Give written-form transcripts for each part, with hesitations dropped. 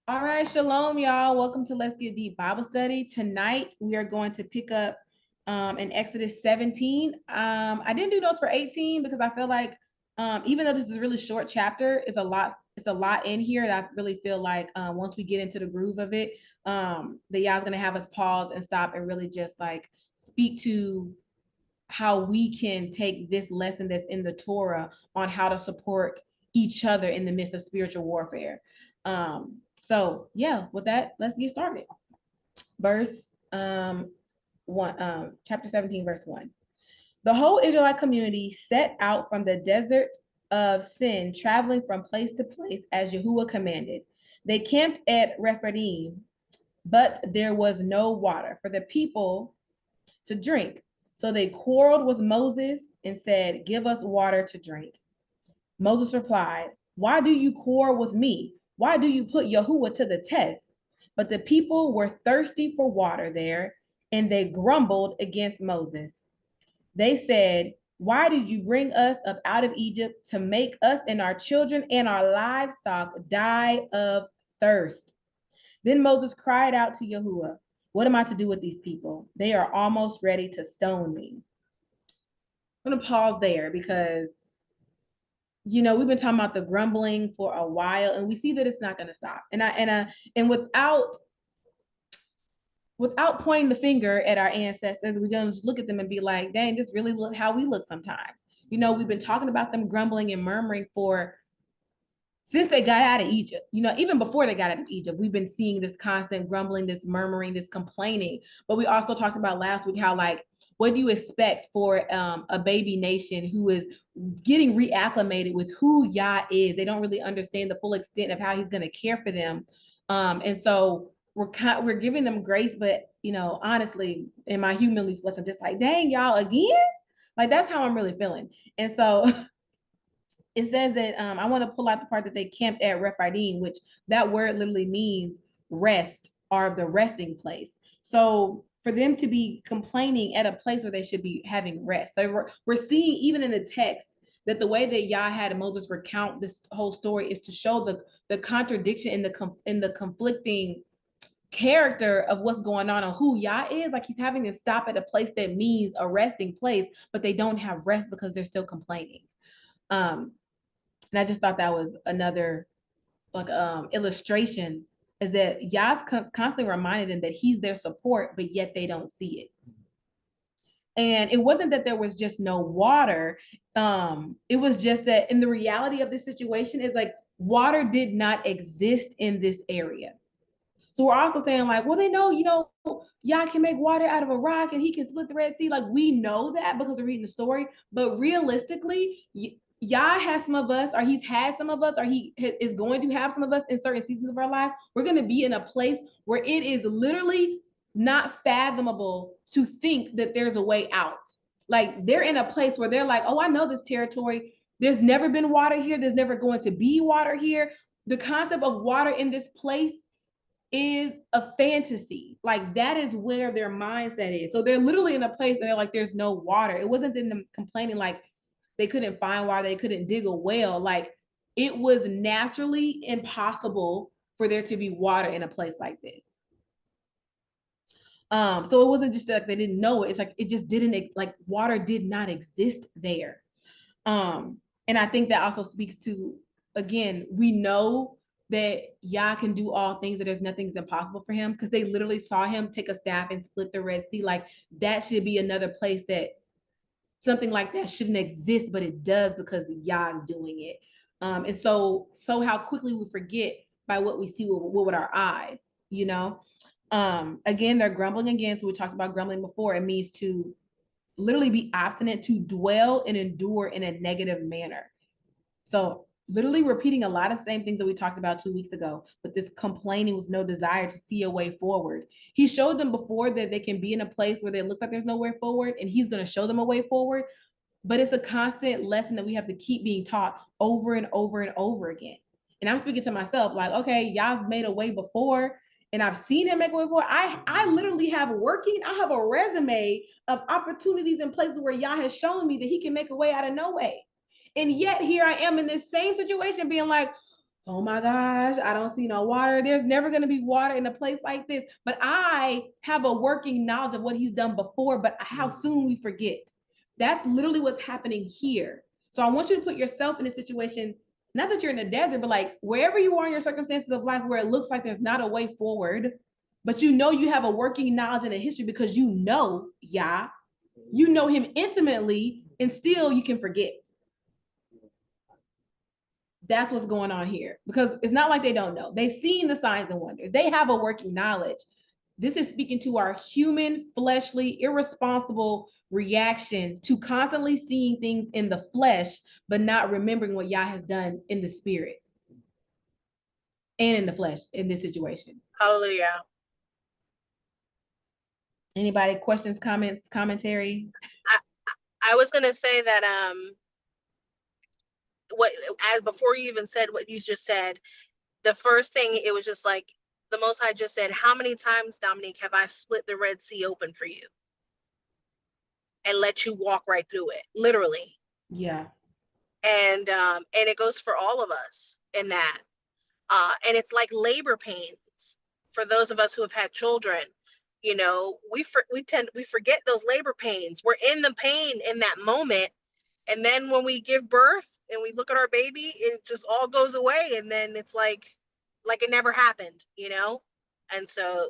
All right, shalom, y'all. Welcome to Let's Get Deep Bible Study. Tonight, we are going to pick up in Exodus 17. I didn't do notes for 18 because I feel like even though this is a really short chapter, it's a lot in here that I really feel like once we get into the groove of it, that y'all's gonna have us pause and stop and really just like speak to how we can take this lesson that's in the Torah on how to support each other in the midst of spiritual warfare. So yeah, with that, let's get started. Verse one, chapter 17, verse 1. The whole Israelite community set out from the desert of Sin, traveling from place to place as Yahuwah commanded. They camped at Rephidim, but there was no water for the people to drink. So they quarreled with Moses and said, "Give us water to drink." Moses replied, "Why do you quarrel with me? Why do you put Yahuwah to the test?" But the people were thirsty for water there, and they grumbled against Moses. They said, "Why did you bring us up out of Egypt to make us and our children and our livestock die of thirst?" Then Moses cried out to Yahuwah, "What am I to do with these people? They are almost ready to stone me." I'm going to pause there because, we've been talking about the grumbling for a while and we see that it's not going to stop. And without pointing the finger at our ancestors, we're going to just look at them and be like, dang, this really look how we look sometimes. We've been talking about them grumbling and murmuring for since they got out of Egypt. Even before they got out of Egypt, we've been seeing this constant grumbling, this murmuring, this complaining. But we also talked about last week how, like, what do you expect for a baby nation who is getting reacclimated with who Yah is? They don't really understand the full extent of how he's going to care for them. And so we're giving them grace, but honestly, in my humanly flesh, I'm just like, dang, y'all again. Like, that's how I'm really feeling. And so it says that I want to pull out the part that they camped at Rephidim, which that word literally means rest or the resting place. So for them to be complaining at a place where they should be having rest. So we're seeing even in the text that the way that Yah had Moses recount this whole story is to show the contradiction in the conflicting character of what's going on and who Yah is. Like, he's having to stop at a place that means a resting place, but they don't have rest because they're still complaining. And I just thought that was another like illustration, is that Yah's constantly reminding them that he's their support, but yet they don't see it. And it wasn't that there was just no water. It was just that in the reality of this situation is like water did not exist in this area. So we're also saying like, well, they know, Yah can make water out of a rock and he can split the Red Sea. Like, we know that because we're reading the story. But realistically, Yah has some of us, or he's had some of us, or he is going to have some of us in certain seasons of our life. We're going to be in a place where it is literally not fathomable to think that there's a way out. Like, they're in a place where they're like, oh, I know this territory. There's never been water here. There's never going to be water here. The concept of water in this place is a fantasy. Like, that is where their mindset is. So they're literally in a place that they're like, there's no water. It wasn't them complaining like they couldn't find water, they couldn't dig a well. Like, it was naturally impossible for there to be water in a place like this. So it wasn't just like they didn't know it. It's like it just didn't, like, water did not exist there. And I think that also speaks to, again, we know that Yah can do all things, that there's nothing's impossible for him, because they literally saw him take a staff and split the Red Sea. Like, that should be another place that something like that shouldn't exist, but it does because Yah is doing it. And so how quickly we forget by what we see with our eyes, Again, they're grumbling again. So we talked about grumbling before. It means to literally be obstinate, to dwell and endure in a negative manner. So literally repeating a lot of the same things that we talked about 2 weeks ago, but this complaining with no desire to see a way forward. He showed them before that they can be in a place where it looks like there's no way forward, and he's going to show them a way forward. But it's a constant lesson that we have to keep being taught over and over and over again. And I'm speaking to myself like, okay, Yah's made a way before, and I've seen him make a way before. I literally have I have a resume of opportunities and places where Yah has shown me that he can make a way out of no way. And yet here I am in this same situation being like, oh my gosh, I don't see no water. There's never going to be water in a place like this. But I have a working knowledge of what he's done before, but how soon we forget. That's literally what's happening here. So I want you to put yourself in a situation, not that you're in the desert, but like wherever you are in your circumstances of life where it looks like there's not a way forward, but you know you have a working knowledge and a history because you know Yah, you know him intimately, and still you can forget. That's what's going on here, because it's not like they don't know. They've seen the signs and wonders. They have a working knowledge. This is speaking to our human, fleshly, irresponsible reaction to constantly seeing things in the flesh, but not remembering what Yah has done in the spirit and in the flesh in this situation. Hallelujah. Anybody questions, comments, commentary? I was gonna say that what, as before you even said what you just said, the first thing, it was just like the Most High just said, how many times, Dominique, have I split the Red Sea open for you and let you walk right through it, literally. Yeah. And it goes for all of us in that. And it's like labor pains for those of us who have had children. You know, we forget those labor pains. We're in the pain in that moment, and then when we give birth and we look at our baby, it just all goes away, and then it's like it never happened, you know. And so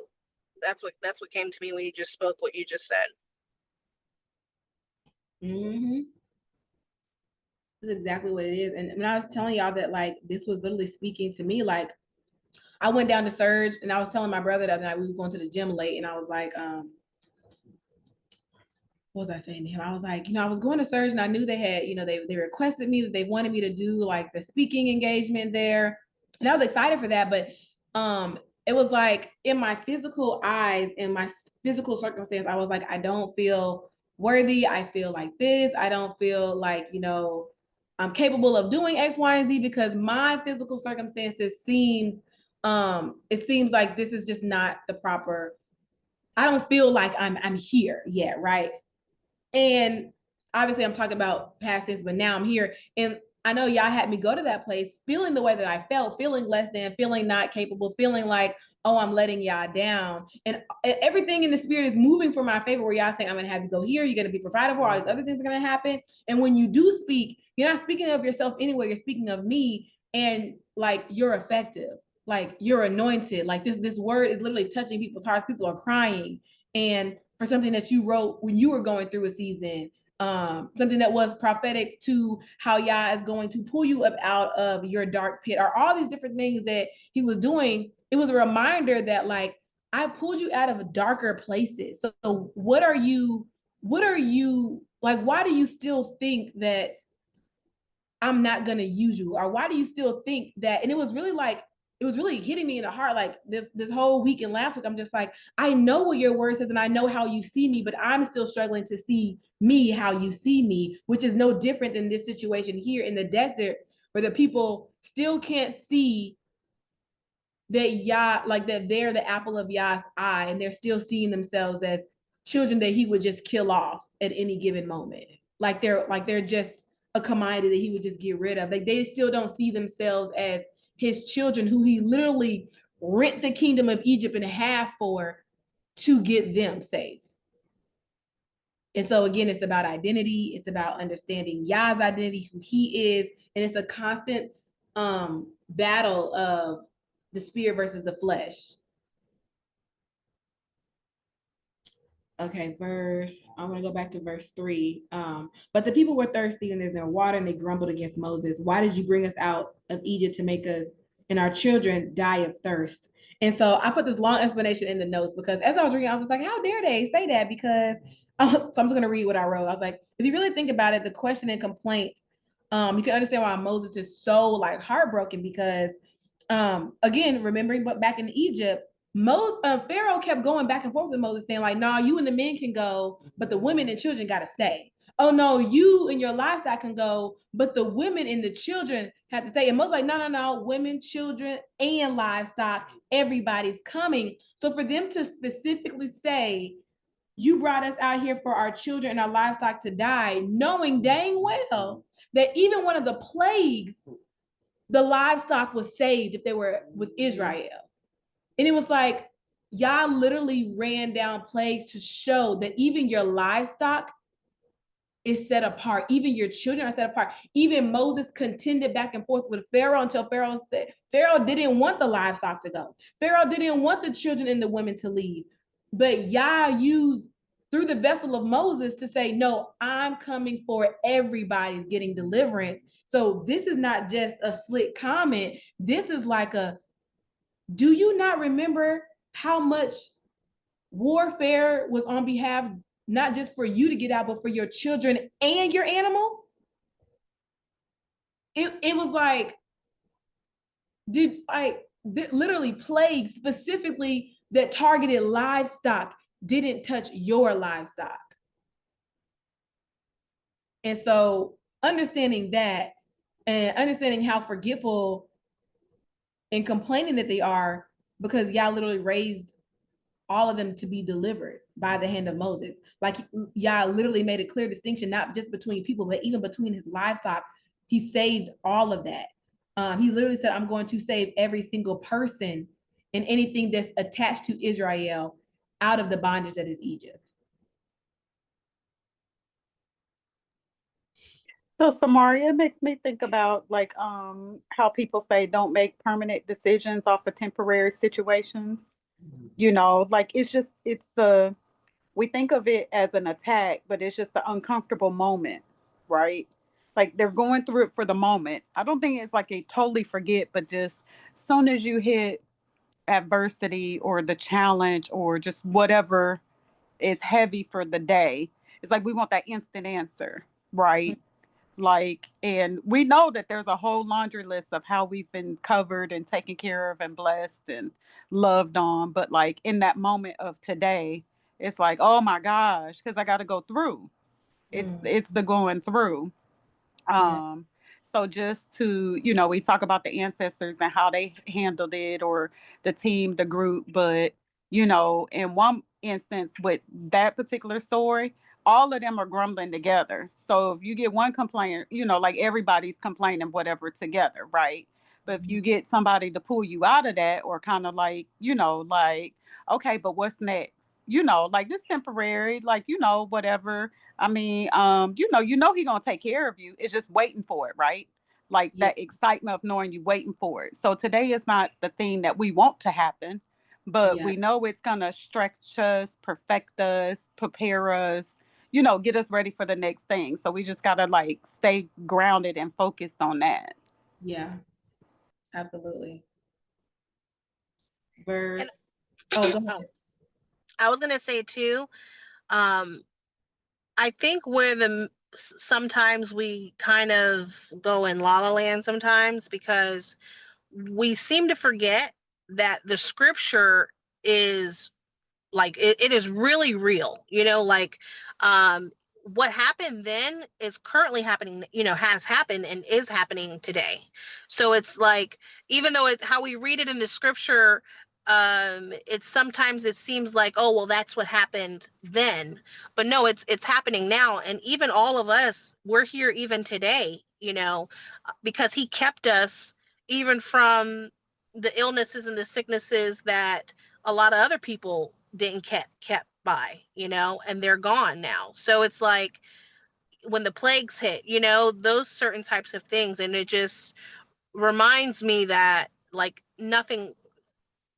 that's what came to me when you just spoke what you just said. Mm-hmm. This is exactly what it is. And when I was telling y'all that, like, this was literally speaking to me, like, I went down to Surge and I was telling my brother the other night, we was going to the gym late, and I was like, what was I saying to him? I was like, I was going to Surge and I knew they had, they requested me that they wanted me to do like the speaking engagement there. And I was excited for that. But it was like in my physical eyes, in my physical circumstance, I was like, I don't feel worthy. I feel like this. I don't feel like, I'm capable of doing X, Y, and Z because my physical circumstances it seems like this is just not the proper. I don't feel like I'm here yet, right? And obviously, I'm talking about past tense, but now I'm here. And I know y'all had me go to that place feeling the way that I felt, feeling less than, feeling not capable, feeling like, oh, I'm letting y'all down. And everything in the spirit is moving for my favor, where y'all saying, I'm going to have you go here. You're going to be provided for. All these other things are going to happen. And when you do speak, you're not speaking of yourself anyway. You're speaking of me, and like you're effective. Like you're anointed. Like this word is literally touching people's hearts. People are crying. And for something that you wrote when you were going through a season, something that was prophetic to how Yah is going to pull you up out of your dark pit, or all these different things that he was doing. It was a reminder that like I pulled you out of darker places. So what are you like? Why do you still think that I'm not gonna use you? Or why do you still think that? And it was really like, it was really hitting me in the heart, like this whole week and last week. I'm just like, I know what your word says and I know how you see me, but I'm still struggling to see me how you see me, which is no different than this situation here in the desert, where the people still can't see that Yah, like that they're the apple of Yah's eye, and they're still seeing themselves as children that he would just kill off at any given moment. Like they're just a commodity that he would just get rid of. Like they still don't see themselves as his children, who he literally rent the kingdom of Egypt in half for to get them safe. And so again, it's about identity. It's about understanding Yah's identity, who he is, and it's a constant battle of the spirit versus the flesh. Okay, I'm gonna go back to verse 3. But the people were thirsty and there's no water, and they grumbled against Moses. Why did you bring us out of Egypt to make us and our children die of thirst? And so I put this long explanation in the notes because as I was reading, I was just like, how dare they say that? Because so I'm just gonna read what I wrote. I was like, if you really think about it, the question and complaint, you can understand why Moses is so like heartbroken, because again, remembering but back in Egypt, Pharaoh kept going back and forth with Moses, saying like, "No, you and the men can go, but the women and children got to stay. Oh no, you and your livestock can go, but the women and the children have to stay." And Moses like, "No, no, no, women, children, and livestock, everybody's coming." So for them to specifically say, "You brought us out here for our children and our livestock to die," knowing dang well that even one of the plagues the livestock was saved if they were with Israel. And it was like, Yah literally ran down plagues to show that even your livestock is set apart. Even your children are set apart. Even Moses contended back and forth with Pharaoh until Pharaoh said, Pharaoh didn't want the livestock to go. Pharaoh didn't want the children and the women to leave. But Yah used through the vessel of Moses to say, no, I'm coming for everybody's getting deliverance. So this is not just a slick comment. This is like a, do you not remember how much warfare was on behalf, not just for you to get out, but for your children and your animals? It was like, literally plagues specifically that targeted livestock didn't touch your livestock. And so understanding that and understanding how forgetful and complaining that they are, because Yah literally raised all of them to be delivered by the hand of Moses. Like Yah literally made a clear distinction, not just between people, but even between his livestock. He saved all of that. He literally said, I'm going to save every single person and anything that's attached to Israel out of the bondage that is Egypt. So Samaria makes me think about like how people say don't make permanent decisions off of temporary situations. You know, like it's we think of it as an attack, but it's just the uncomfortable moment, right? Like they're going through it for the moment. I don't think it's like a totally forget, but just soon as you hit adversity or the challenge or just whatever is heavy for the day, it's like we want that instant answer, right? Like, and we know that there's a whole laundry list of how we've been covered and taken care of and blessed and loved on. But like in that moment of today, it's like, oh my gosh, because I got to go through. It's the going through. Yeah. So just to, you know, we talk about the ancestors and how they handled it or the team, the group, but you know, in one instance with that particular story, all of them are grumbling together. So if you get one complaint, you know, like everybody's complaining whatever together, right? But if you get somebody to pull you out of that or kind of like, you know, like, okay, but what's next? You know, like this temporary, like, you know, whatever. I mean, you know he gonna take care of you. It's just waiting for it, right? Like Yeah. that excitement of knowing you waiting for it. So today is not the thing that we want to happen, but Yeah. we know it's gonna stretch us, perfect us, prepare us, you know, get us ready for the next thing. So we just gotta like stay grounded and focused on that. Yeah. Absolutely. And Verse. Oh, go oh, ahead. I was gonna say too, um, I think where sometimes we kind of go in la la land sometimes because we seem to forget that the scripture is like it is really real, you know, like what happened then is currently happening, you know, has happened and is happening today. So it's like even though how we read it in the scripture, it's sometimes it seems like, oh well, that's what happened then, but no, it's happening now. And even all of us, we're here even today, you know, because he kept us even from the illnesses and the sicknesses that a lot of other people didn't kept by, you know, and they're gone now. So it's like when the plagues hit, you know, those certain types of things, and it just reminds me that like nothing,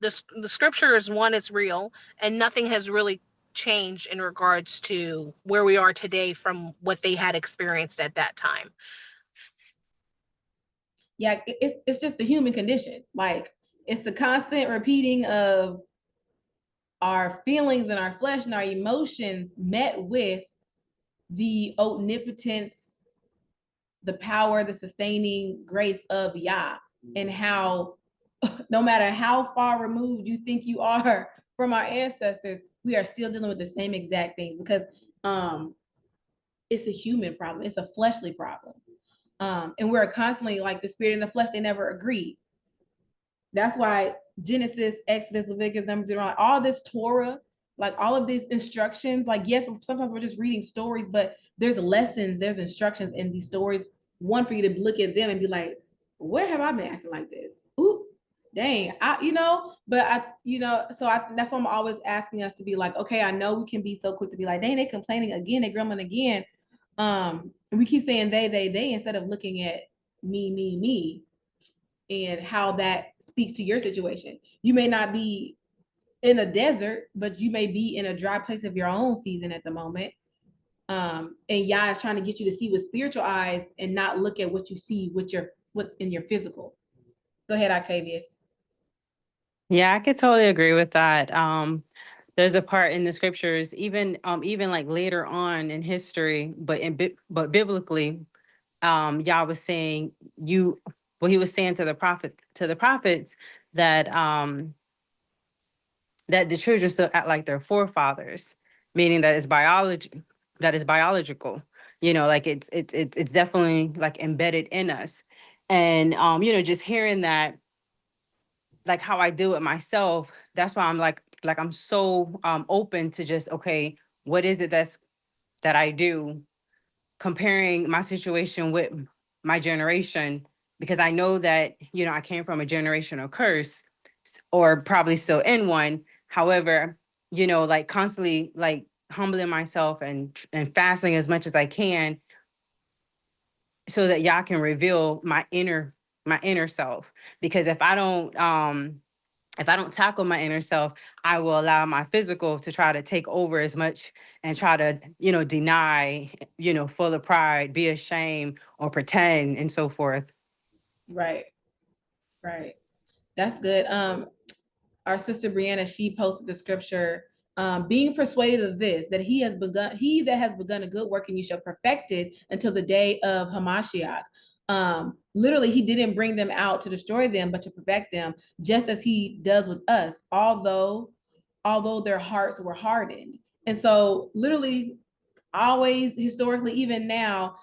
the scripture is one, it's real, and nothing has really changed in regards to where we are today from what they had experienced at that time. Yeah, it's just the human condition. Like it's the constant repeating of our feelings and our flesh and our emotions met with the omnipotence, the power, the sustaining grace of Yah, and how no matter how far removed you think you are from our ancestors, we are still dealing with the same exact things because it's a human problem, it's a fleshly problem. And we're constantly like the spirit and the flesh, they never agree. That's why Genesis, Exodus, Leviticus, Numbers, Deuteronomy, all this Torah, like all of these instructions, like yes, sometimes we're just reading stories, but there's lessons, there's instructions in these stories. One, for you to look at them and be like, where have I been acting like this? Ooh, dang, that's why I'm always asking us to be like, okay, I know we can be so quick to be like, dang, they complaining again, they grumbling again. And we keep saying they instead of looking at me, and how that speaks to your situation. You may not be in a desert, but you may be in a dry place of your own season at the moment. And Yah is trying to get you to see with spiritual eyes and not look at what you see with what in your physical. Go ahead, Octavius. Yeah, I could totally agree with that. There's a part in the scriptures, even like later on in history, but biblically, Yah was saying he was saying to the prophets that that the children still act like their forefathers, meaning that is biological. Like it's definitely like embedded in us. And just hearing that, like how I do it myself, that's why I'm like I'm so open to just, okay, what is it that I do, comparing my situation with my generation, because I know that, I came from a generational curse, or probably still in one. However, like constantly like humbling myself and fasting as much as I can, so that Yah can reveal my inner self. Because if I don't tackle my inner self, I will allow my physical to try to take over as much, and try to, deny, full of pride, be ashamed, or pretend, and so forth. Right, right. That's good. Our sister Brianna, she posted the scripture, being persuaded of this, that he that has begun a good work in you shall perfect it until the day of Hamashiach. Literally, he didn't bring them out to destroy them, but to perfect them, just as he does with us, although their hearts were hardened. And so literally, always, historically, even now,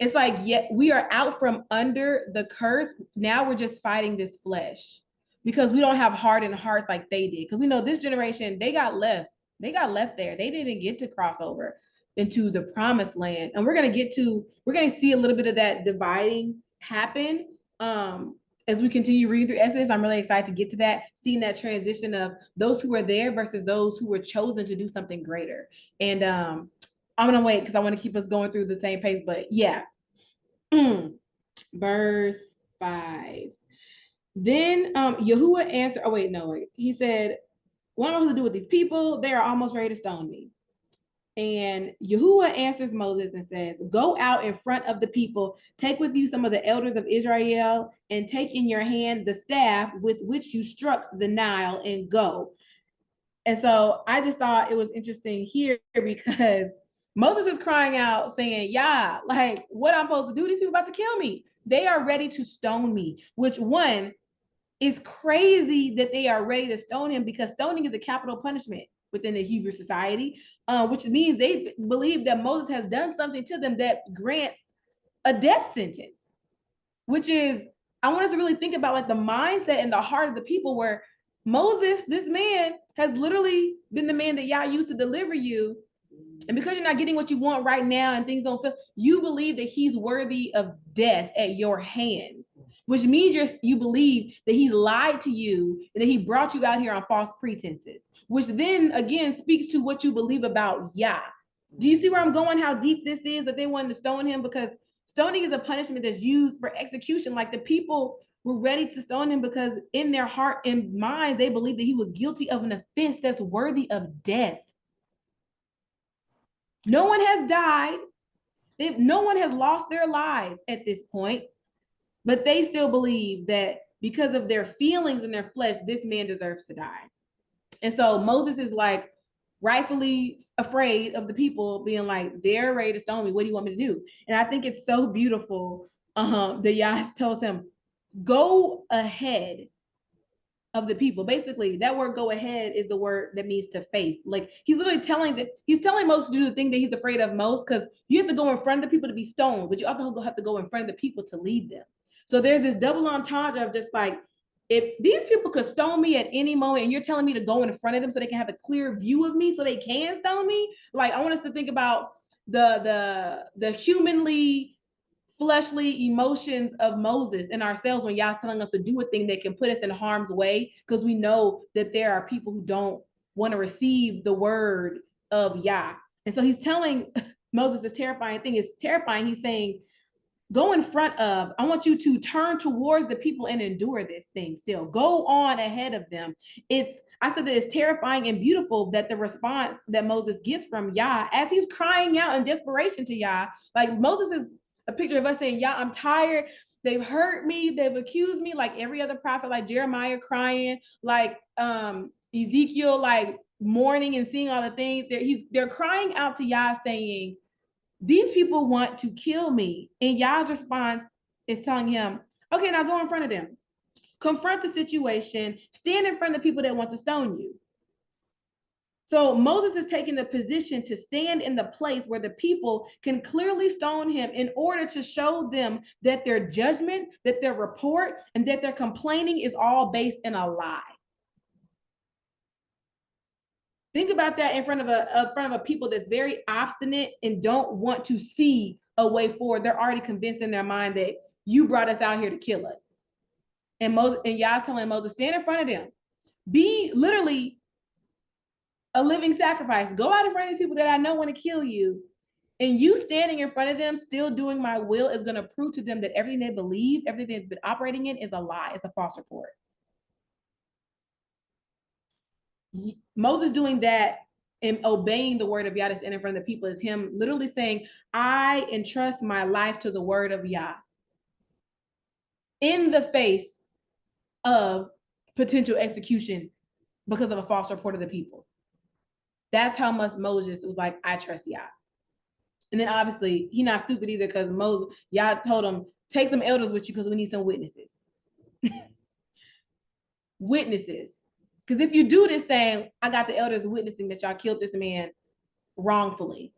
it's like, yet we are out from under the curse. Now we're just fighting this flesh because we don't have hardened hearts like they did. Because we know this generation, they got left there. They didn't get to cross over into the promised land. And we're going to see a little bit of that dividing happen. As we continue reading through Exodus, I'm really excited to get to that, seeing that transition of those who were there versus those who were chosen to do something greater. And I'm gonna wait because I want to keep us going through the same pace. But yeah, verse 5. Then Yahuwah answered. Oh wait, no, wait. He said, "What am I supposed to do with these people? They are almost ready to stone me." And Yahuwah answers Moses and says, "Go out in front of the people, take with you some of the elders of Israel, and take in your hand the staff with which you struck the Nile, and go." And so I just thought it was interesting here because Moses is crying out saying, "Yeah, like what I'm supposed to do? These people about to kill me. They are ready to stone me," which one is crazy that they are ready to stone him, because stoning is a capital punishment within the Hebrew society, which means they believe that Moses has done something to them that grants a death sentence, which is, I want us to really think about like the mindset and the heart of the people, where Moses, this man, has literally been the man that Yah used to deliver you. And because you're not getting what you want right now and things don't feel, you believe that he's worthy of death at your hands, which means you believe that he lied to you and that he brought you out here on false pretenses, which then again speaks to what you believe about Yah. Do you see where I'm going? How deep this is, that they wanted to stone him? Because stoning is a punishment that's used for execution. Like the people were ready to stone him because in their heart and mind, they believed that he was guilty of an offense that's worthy of death. No one has died. No one has lost their lives at this point, but they still believe that because of their feelings and their flesh, this man deserves to die. And so Moses is like rightfully afraid of the people being like, they're ready to stone me. What do you want me to do? And I think it's so beautiful that Yah tells him, go ahead of the people. Basically, that word "go ahead" is the word that means to face. Like he's literally telling Moses to do the thing that he's afraid of most, because you have to go in front of the people to be stoned, but you also have to go in front of the people to lead them. So there's this double entendre of just like, if these people could stone me at any moment and you're telling me to go in front of them so they can have a clear view of me so they can stone me. Like I want us to think about the humanly fleshly emotions of Moses and ourselves when Yah's telling us to do a thing that can put us in harm's way, because we know that there are people who don't want to receive the word of Yah. And so he's telling Moses this terrifying thing. It's terrifying. He's saying, go in front of, I want you to turn towards the people and endure this thing still. Go on ahead of them. I said that it's terrifying and beautiful that the response that Moses gets from Yah as he's crying out in desperation to Yah, like Moses is a picture of us saying, Yah, I'm tired. They've hurt me. They've accused me, like every other prophet, like Jeremiah crying, like Ezekiel, like mourning and seeing all the things. They're crying out to Yah saying, these people want to kill me. And Yah's response is telling him, okay, now go in front of them. Confront the situation. Stand in front of the people that want to stone you. So Moses is taking the position to stand in the place where the people can clearly stone him in order to show them that their judgment, that their report, and that their complaining is all based in a lie. Think about that in front of a people that's very obstinate and don't want to see a way forward. They're already convinced in their mind that you brought us out here to kill us. And Yah's telling Moses, stand in front of them. Be literally a living sacrifice. Go out in front of these people that I know want to kill you. And you standing in front of them, still doing my will, is going to prove to them that everything they believe, everything they've been operating in is a lie. It's a false report. Moses doing that and obeying the word of Yah to stand in front of the people is him literally saying, I entrust my life to the word of Yah in the face of potential execution because of a false report of the people. That's how much Moses was like, I trust Yah. And then obviously he's not stupid either, because Yah told him, take some elders with you because we need some witnesses. Witnesses. Because if you do this thing, I got the elders witnessing that y'all killed this man wrongfully.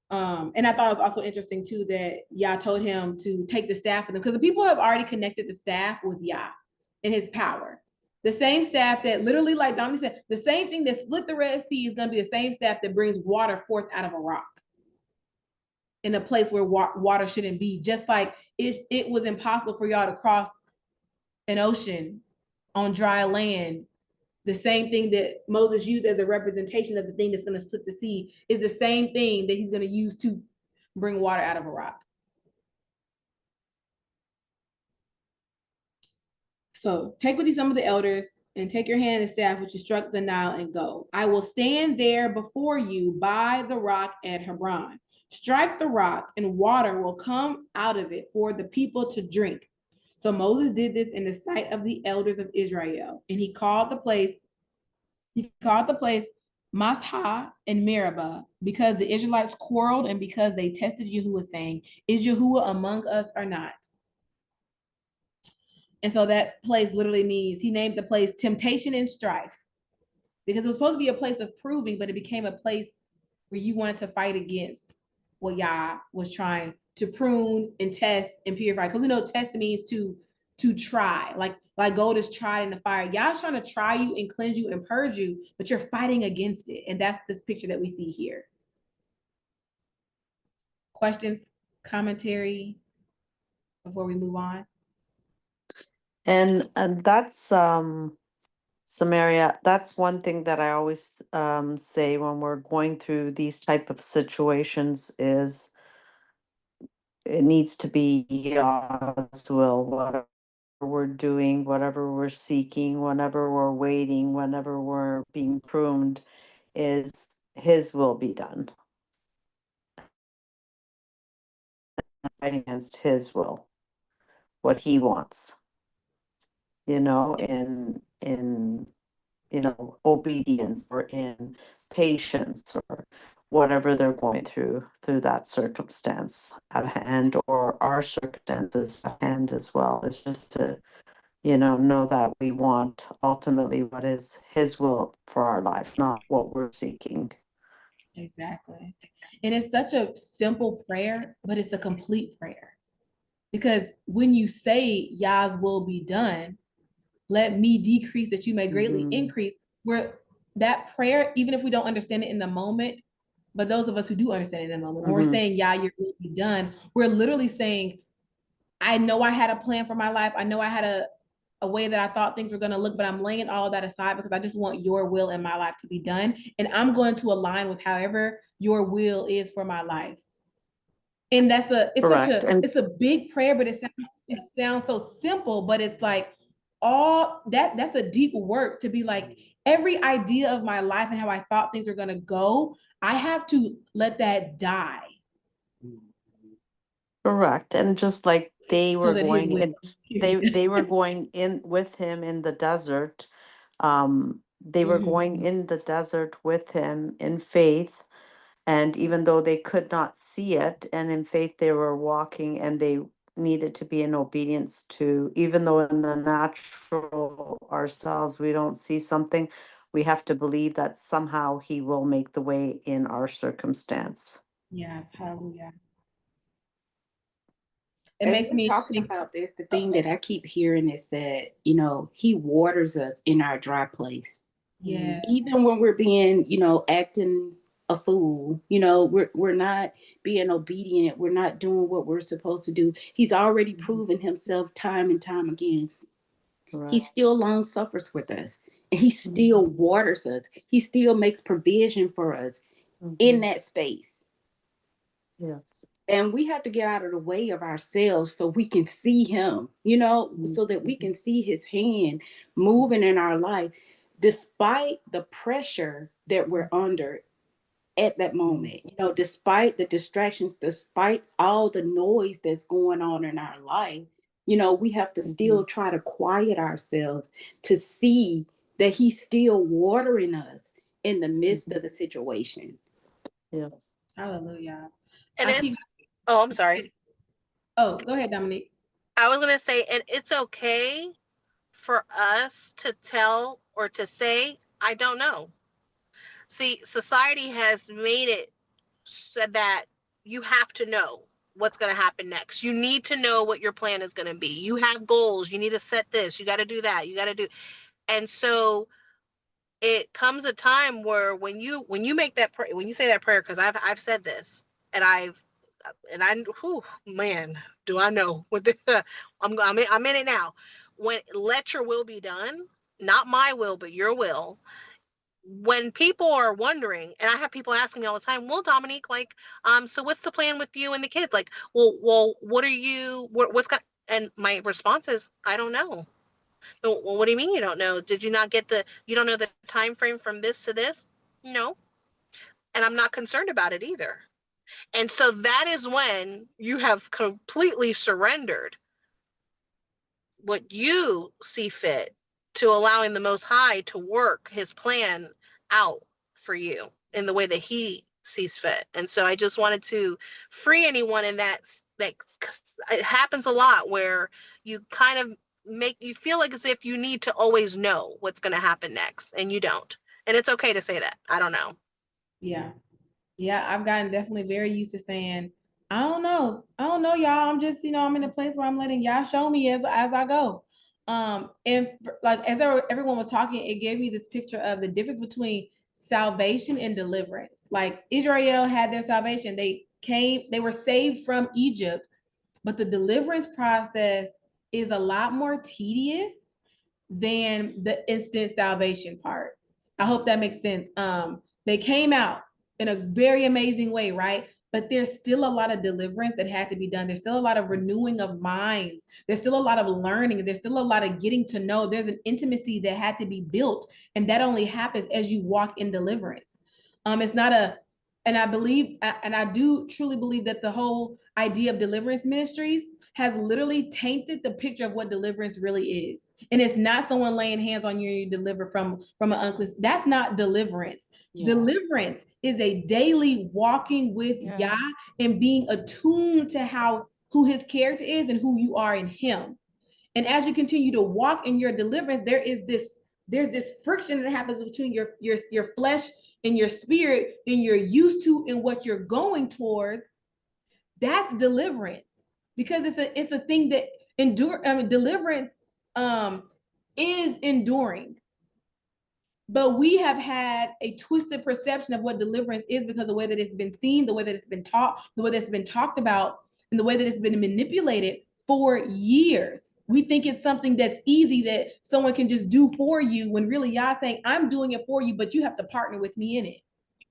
And I thought it was also interesting too that Yah told him to take the staff with him, because the people have already connected the staff with Yah and his power. The same staff that literally, like Dominique said, the same thing that split the Red Sea is going to be the same staff that brings water forth out of a rock in a place where water shouldn't be. Just like it was impossible for y'all to cross an ocean on dry land. The same thing that Moses used as a representation of the thing that's going to split the sea is the same thing that he's going to use to bring water out of a rock. So take with you some of the elders, and take your hand and staff which you struck the Nile, and go. I will stand there before you by the rock at Hebron. Strike the rock, and water will come out of it for the people to drink. So Moses did this in the sight of the elders of Israel, and he called the place Masah and Meribah, because the Israelites quarreled and because they tested Yahuwah, saying, is Yahuwah among us or not? And so that place literally means, he named the place Temptation and Strife, because it was supposed to be a place of proving, but it became a place where you wanted to fight against what Yah was trying to prune and test and purify. Because we know test means to try, like gold is tried in the fire. Yah's trying to try you and cleanse you and purge you, but you're fighting against it. And that's this picture that we see here. Questions, commentary before we move on? And that's Samaria, that's one thing that I always say when we're going through these type of situations is it needs to be God's will, whatever we're doing, whatever we're seeking, whenever we're waiting, whenever we're being pruned, is his will be done. Fighting against his will, what he wants. In obedience, or in patience, or whatever they're going through that circumstance at hand, or our circumstances at hand as well. It's just to, know that we want ultimately what is his will for our life, not what we're seeking. Exactly. And it's such a simple prayer, but it's a complete prayer. Because when you say Yah's will be done, let me decrease that you may greatly increase, where that prayer, even if we don't understand it in the moment, But those of us who do understand in that moment, when we're Mhm. saying, yeah, your will be done, we're literally saying, I know I had a plan for my life. I know I had a way that I thought things were going to look, but I'm laying all of that aside because I just want your will in my life to be done. And I'm going to align with however your will is for my life. And Correct. And it's a big prayer, but it sounds so simple, but it's like all that's a deep work to be like, every idea of my life and how I thought things were going to go, I have to let that die correct. And just like they so were that his going will. in, they were going in with him in the desert. They were going in the desert with him in faith. And even though they could not see it, and in faith they were walking, and they needed to be in obedience to, even though in the natural ourselves we don't see something, we have to believe that somehow he will make the way in our circumstance. Yes, hallelujah. It As makes we're me talking think, about this, the thing that I keep hearing is that, he waters us in our dry place. yeah, Even when we're being, acting a fool, we're not being obedient. We're not doing what we're supposed to do. He's already proven himself time and time again. He Correct. still long suffers with us. And he still waters us. He still makes provision for us in Mhm. that space. Yes. And we have to get out of the way of ourselves so we can see him, so that we can see his hand moving in our life, despite the pressure that we're under at that moment, despite the distractions, despite all the noise that's going on in our life. We have to still try to quiet ourselves to see that he's still watering us in the midst of the situation. Yes. hallelujah. And I keep, it's, oh, I'm sorry. oh, go ahead, Dominique. I was going to say, and it's okay for us to tell or to say, I don't know. See, society has made it so that you have to know what's going to happen next. You need to know what your plan is going to be. You have goals. You need to set this. You got to do that. You got to do. And so it comes a time where when you make that prayer, when you say that prayer, because I've said this, and whew, man, do I know what the I'm in it now. When let your will be done, not my will, but your will. When people are wondering, and I have people asking me all the time, well, Dominique, like, so what's the plan with you and the kids? Like, well, what are you, what's got, and my response is, I don't know. Well, what do you mean you don't know? Did you not get you don't know the time frame from this to this? No. And I'm not concerned about it either. And so that is when you have completely surrendered what you see fit to allowing the Most High to work his plan out for you in the way that he sees fit. And so I just wanted to free anyone in that 'cause it happens a lot where you kind of you feel like as if you need to always know what's going to happen next, and you don't. And it's okay to say that. I don't know. Yeah. Yeah, I've gotten definitely very used to saying, I don't know. I don't know, y'all. I'm just, I'm in a place where I'm letting y'all show me as I go. And like as everyone was talking, it gave me this picture of the difference between salvation and deliverance. Like Israel had their salvation. They were saved from Egypt, but the deliverance process is a lot more tedious than the instant salvation part. I hope that makes sense. They came out in a very amazing way, right? But there's still a lot of deliverance that had to be done. There's still a lot of renewing of minds. There's still a lot of learning. There's still a lot of getting to know. There's an intimacy that had to be built, and that only happens as you walk in deliverance. It's not and I believe, and I do truly believe that the whole idea of deliverance ministries has literally tainted the picture of what deliverance really is. And it's not someone laying hands on you and you deliver from an unclean. That's not deliverance. Yeah. Deliverance is a daily walking with Yah and being attuned to who his character is and who you are in him. And as you continue to walk in your deliverance, there's this friction that happens between your flesh and your spirit, and you're used to and what you're going towards. That's deliverance, because it's a thing that deliverance is enduring. But we have had a twisted perception of what deliverance is because of the way that it's been seen, the way that it's been taught, the way that it's been talked about, and the way that it's been manipulated for years. We think it's something that's easy that someone can just do for you, when really Yah's saying, I'm doing it for you, but you have to partner with me in it.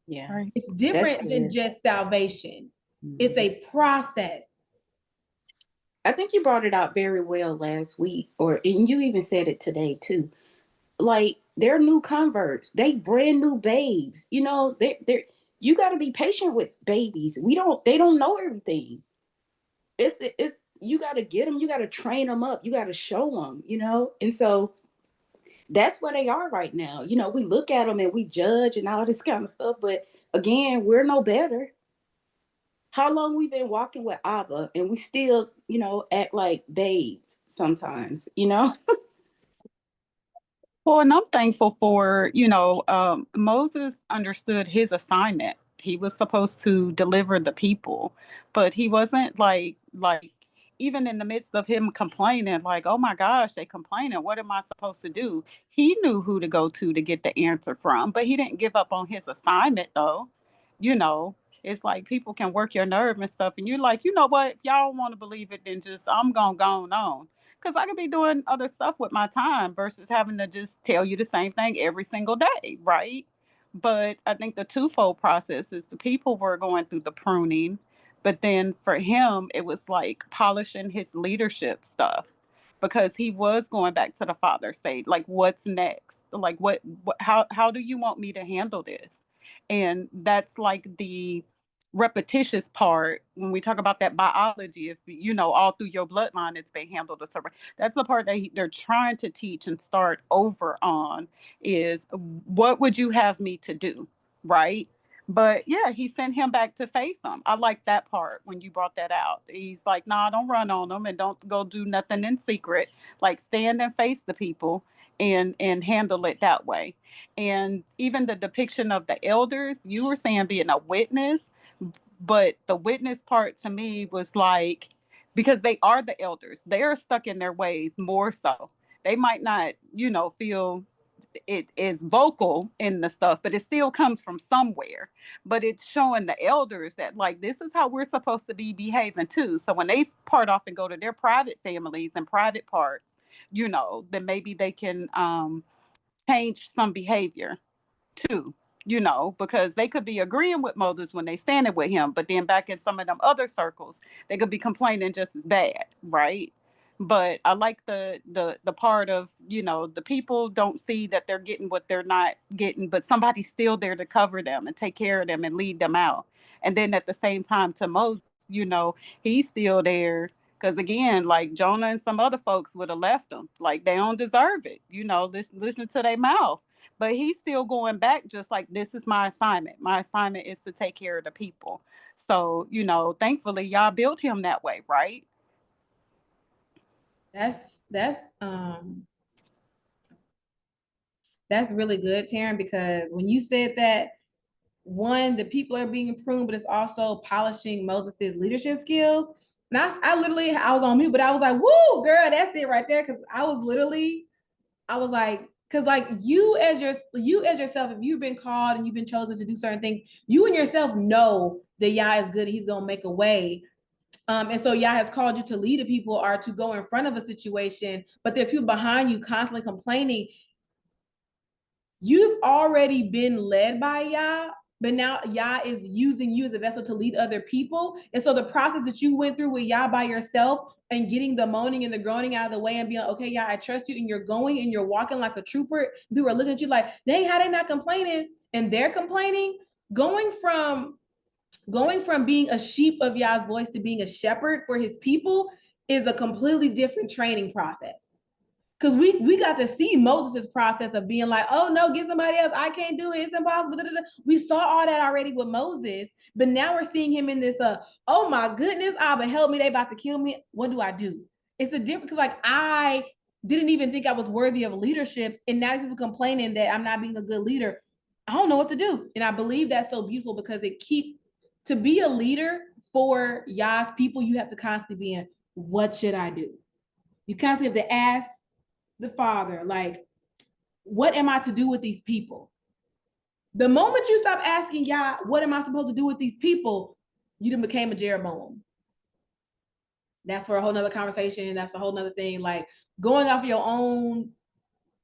Yeah. Right. It's different than good. just salvation. It's Mhm. a process. I think you brought it out very well last week, and you even said it today too. Like, they're new converts, they brand new babes. You know, they're you got to be patient with babies. They don't know everything. It's you got to get them, you got to train them up, you got to show them. You know, and so that's where they are right now. You know, we look at them and we judge and all this kind of stuff, but again, we're no better. How long we been walking with Abba and we still, you know, act like babes sometimes, you know? Well, and I'm thankful for, Moses understood his assignment. He was supposed to deliver the people, but he wasn't like even in the midst of him complaining, like, oh my gosh, they complaining. What am I supposed to do? He knew who to go to get the answer from, but he didn't give up on his assignment though. You know, it's like people can work your nerve and stuff, and you're like, you know what? If y'all don't want to believe it, then just I'm gonna go on because I could be doing other stuff with my time versus having to just tell you the same thing every single day, right? But I think the twofold process is the people were going through the pruning, but then for him, it was like polishing his leadership stuff because he was going back to the father state, like, what's next? Like, what how do you want me to handle this? And that's like the repetitious part when we talk about that biology. If you know all through your bloodline it's been handled a certain, that's the part that they're trying to teach and start over on, is what would you have me to do, right? But yeah, he sent him back to face them. I like that part when you brought that out. He's like, nah, don't run on them and don't go do nothing in secret. Like, stand and face the people and handle it that way. And even the depiction of the elders, you were saying being a witness, but the witness part to me was like, because they are the elders, they're stuck in their ways more so. They might not, feel it is vocal in the stuff, but it still comes from somewhere. But it's showing the elders that, like, this is how we're supposed to be behaving too. So when they part off and go to their private families and private parts, then maybe they can change some behavior too, because they could be agreeing with Moses when they standing with him, but then back in some of them other circles, they could be complaining just as bad, right? But I like the part of, the people don't see that they're getting what they're not getting, but somebody's still there to cover them and take care of them and lead them out. And then at the same time to Moses, he's still there. Because again, like Jonah and some other folks would have left them. Like, they don't deserve it. Listen to their mouth. But he's still going back, just like, this is my assignment. My assignment is to take care of the people. So, thankfully, y'all built him that way, right? That's really good, Taryn, because when you said that, one, the people are being pruned, but it's also polishing Moses's leadership skills. And I was on mute, but I was like, woo, girl, that's it right there. Cause I was like, cause like you as yourself, if you've been called and you've been chosen to do certain things, you and yourself know that Yah is good. He's gonna make a way. And so Yah has called you to lead the people or to go in front of a situation, but there's people behind you constantly complaining. You've already been led by Yah, but now Yah is using you as a vessel to lead other people. And so the process that you went through with Yah by yourself and getting the moaning and the groaning out of the way and being like, okay, Yah, I trust you, and you're going and you're walking like a trooper. People are looking at you like, dang, how they not complaining? And they're complaining. Going from being a sheep of Yah's voice to being a shepherd for his people is a completely different training process. Because we got to see Moses' process of being like, oh no, get somebody else. I can't do it. It's impossible. We saw all that already with Moses, but now we're seeing him in this, oh my goodness, Abba, help me. They about to kill me. What do I do? It's a different, because like I didn't even think I was worthy of leadership. And now people complaining that I'm not being a good leader. I don't know what to do. And I believe that's so beautiful because it keeps, to be a leader for Yah's people, you have to constantly be in, what should I do? You constantly have to ask the Father, like, what am I to do with these people? The moment you stop asking Yah, what am I supposed to do with these people? You then became a Jeroboam. That's for a whole nother conversation. That's a whole nother thing. Like going off your own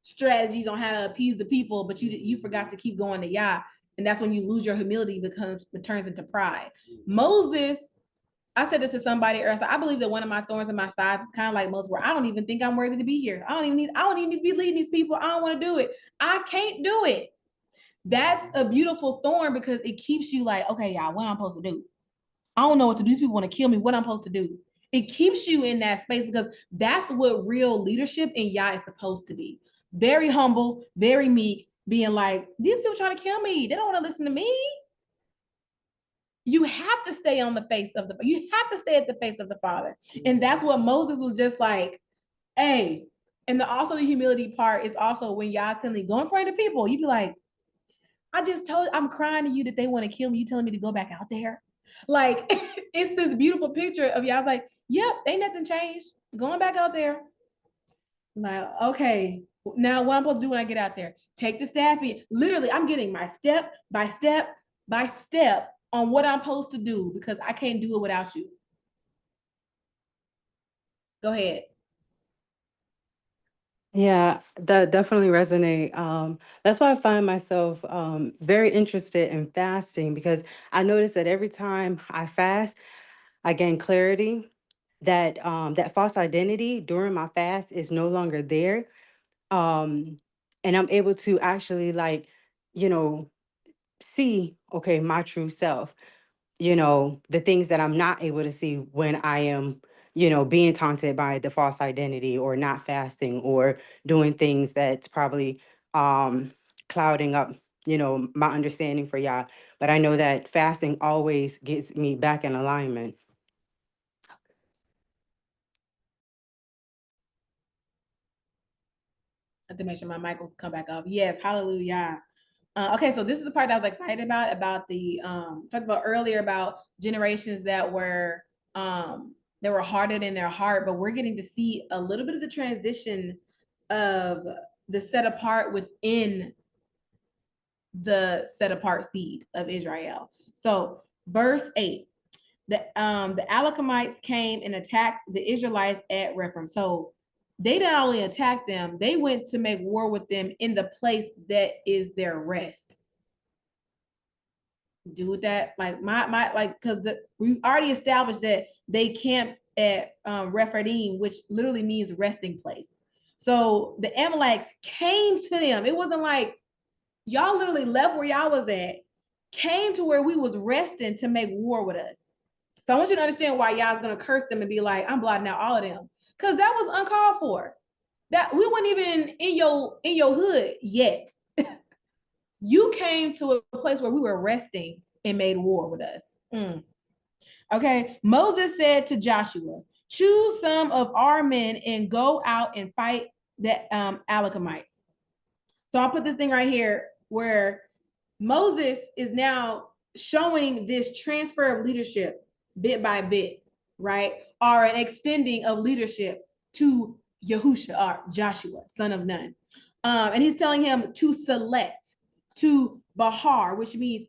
strategies on how to appease the people, but you forgot to keep going to Yah. And that's when you lose your humility, because it turns into pride. Moses, I said this to somebody else. I believe that one of my thorns in my side is kind of like Moses, where I don't even think I'm worthy to be here. I don't even need to be leading these people. I don't want to do it. I can't do it. That's a beautiful thorn, because it keeps you like, okay, y'all, what I'm supposed to do? I don't know what to do. These people want to kill me. What I'm supposed to do? It keeps you in that space, because that's what real leadership in Yah is supposed to be. Very humble, very meek, being like, these people trying to kill me. They don't want to listen to me. You have to stay on the face of you have to stay at the face of the Father. And that's what Moses was just like, hey. And also the humility part is also when Yah's telling you, go in front of the people, you be like, I'm crying to you that they want to kill me. You telling me to go back out there? Like, it's this beautiful picture of y'all like, yep, ain't nothing changed. Going back out there. Like, okay, now what I'm supposed to do when I get out there? Take the staff in. Literally, I'm getting my step by step by step on what I'm supposed to do, because I can't do it without you. Go ahead. Yeah, that definitely resonate. That's why I find myself very interested in fasting, because I notice that every time I fast, I gain clarity that that false identity during my fast is no longer there. Um, and I'm able to actually like, you know, see, okay, my true self, the things that I'm not able to see when I am, being taunted by the false identity, or not fasting, or doing things that's probably um clouding up, my understanding for y'all. But I know that fasting always gets me back in alignment. I have to make sure my mic was come back off. Yes, hallelujah. Okay, so this is the part I was excited about the talked about earlier about generations that were hardened in their heart, but we're getting to see a little bit of the transition of the set apart within the set apart seed of Israel. So verse 8, the Alakamites came and attacked the Israelites at Rephaim. So they not only attacked them, they went to make war with them in the place that is their rest. Do with that, like because we already established that they camped at Rephidim, which literally means resting place. So the Amalekites came to them. It wasn't like y'all literally left where y'all was at, came to where we was resting to make war with us. So I want you to understand why y'all's gonna curse them and be like, I'm blotting out all of them, because that was uncalled for. That we weren't even in your hood yet. You came to a place where we were resting and made war with us. Okay. Moses said to Joshua, choose some of our men and go out and fight the Alakamites. So I'll put this thing right here where Moses is now showing this transfer of leadership bit by bit, right? Or an extending of leadership to Yahusha, or Joshua, son of Nun. And he's telling him to select, to Bahar, which means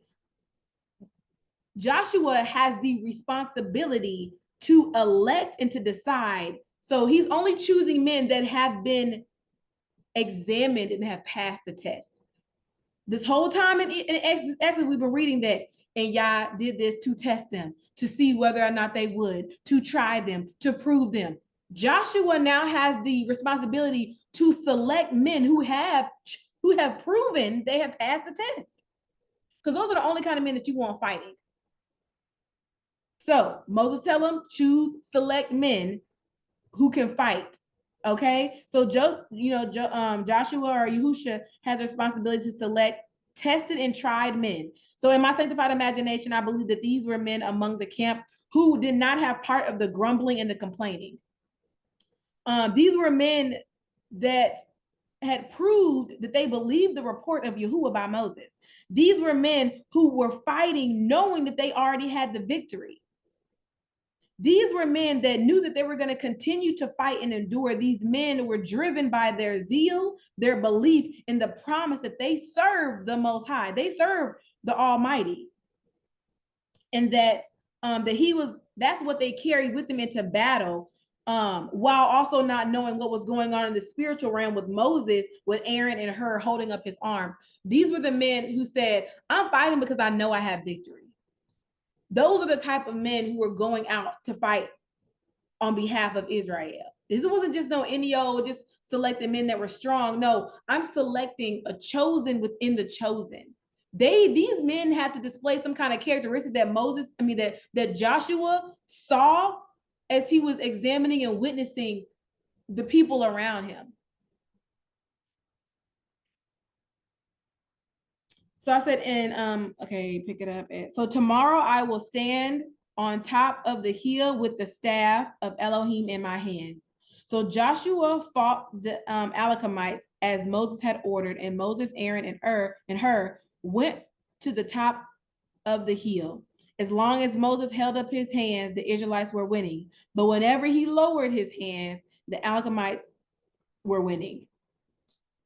Joshua has the responsibility to elect and to decide. So he's only choosing men that have been examined and have passed the test. This whole time in Exodus, we've been reading that, and Yah did this to test them, to see whether or not they would, to try them, to prove them. Joshua now has the responsibility to select men who have proven they have passed the test, because those are the only kind of men that you want fighting. So Moses tell them, choose, select men who can fight. Okay, so Joshua or Yahusha has a responsibility to select tested and tried men. So in my sanctified imagination, I believe that these were men among the camp who did not have part of the grumbling and the complaining. These were men that had proved that they believed the report of Yahuwah by Moses. These were men who were fighting knowing that they already had the victory. These were men that knew that they were going to continue to fight and endure. These men were driven by their zeal, their belief in the promise that they served the Most High. They served the Almighty. And that that's what they carried with them into battle, while also not knowing what was going on in the spiritual realm with Moses, with Aaron and Hur holding up his arms. These were the men who said, I'm fighting because I know I have victory. Those are the type of men who were going out to fight on behalf of Israel. This wasn't just any old, just selected men that were strong. No, I'm selecting a chosen within the chosen. These men had to display some kind of characteristic that that Joshua saw as he was examining and witnessing the people around him. So I said, okay, pick it up. So tomorrow I will stand on top of the hill with the staff of Elohim in my hands. So Joshua fought the Amalekites as Moses had ordered, and Moses, Aaron, and Hur went to the top of the hill. As long as Moses held up his hands, the Israelites were winning. But whenever he lowered his hands, the Amalekites were winning.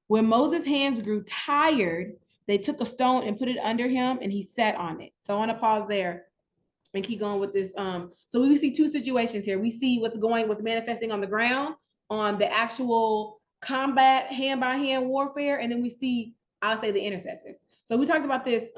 When Moses' hands grew tired, they took a stone and put it under him, and he sat on it. So I want to pause there and keep going with this. So we see two situations here. We see what's manifesting on the ground, on the actual combat, hand-by-hand warfare, and then we see, I'll say, the intercessors. So we talked about this.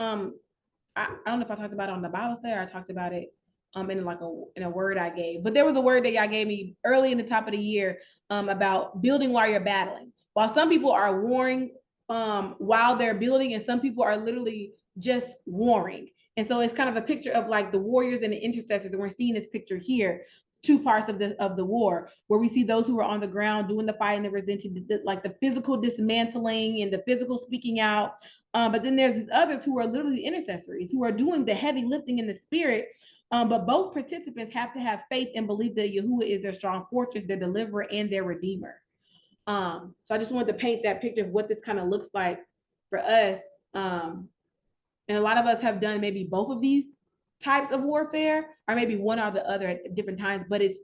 I don't know if I talked about it on the Bible study or I talked about it in a word I gave. But there was a word that y'all gave me early in the top of the year about building while you're battling. While some people are warring while they're building, and some people are literally just warring. And so it's kind of a picture of like the warriors and the intercessors. And we're seeing this picture here, two parts of the war, where we see those who are on the ground doing the fighting, the resisting, like the physical dismantling and the physical speaking out. But then there's these others who are literally intercessories, who are doing the heavy lifting in the spirit. But both participants have to have faith and believe that Yahuwah is their strong fortress, their deliverer, and their redeemer. So I just wanted to paint that picture of what this kind of looks like for us. And a lot of us have done maybe both of these types of warfare, or maybe one or the other at different times, but it's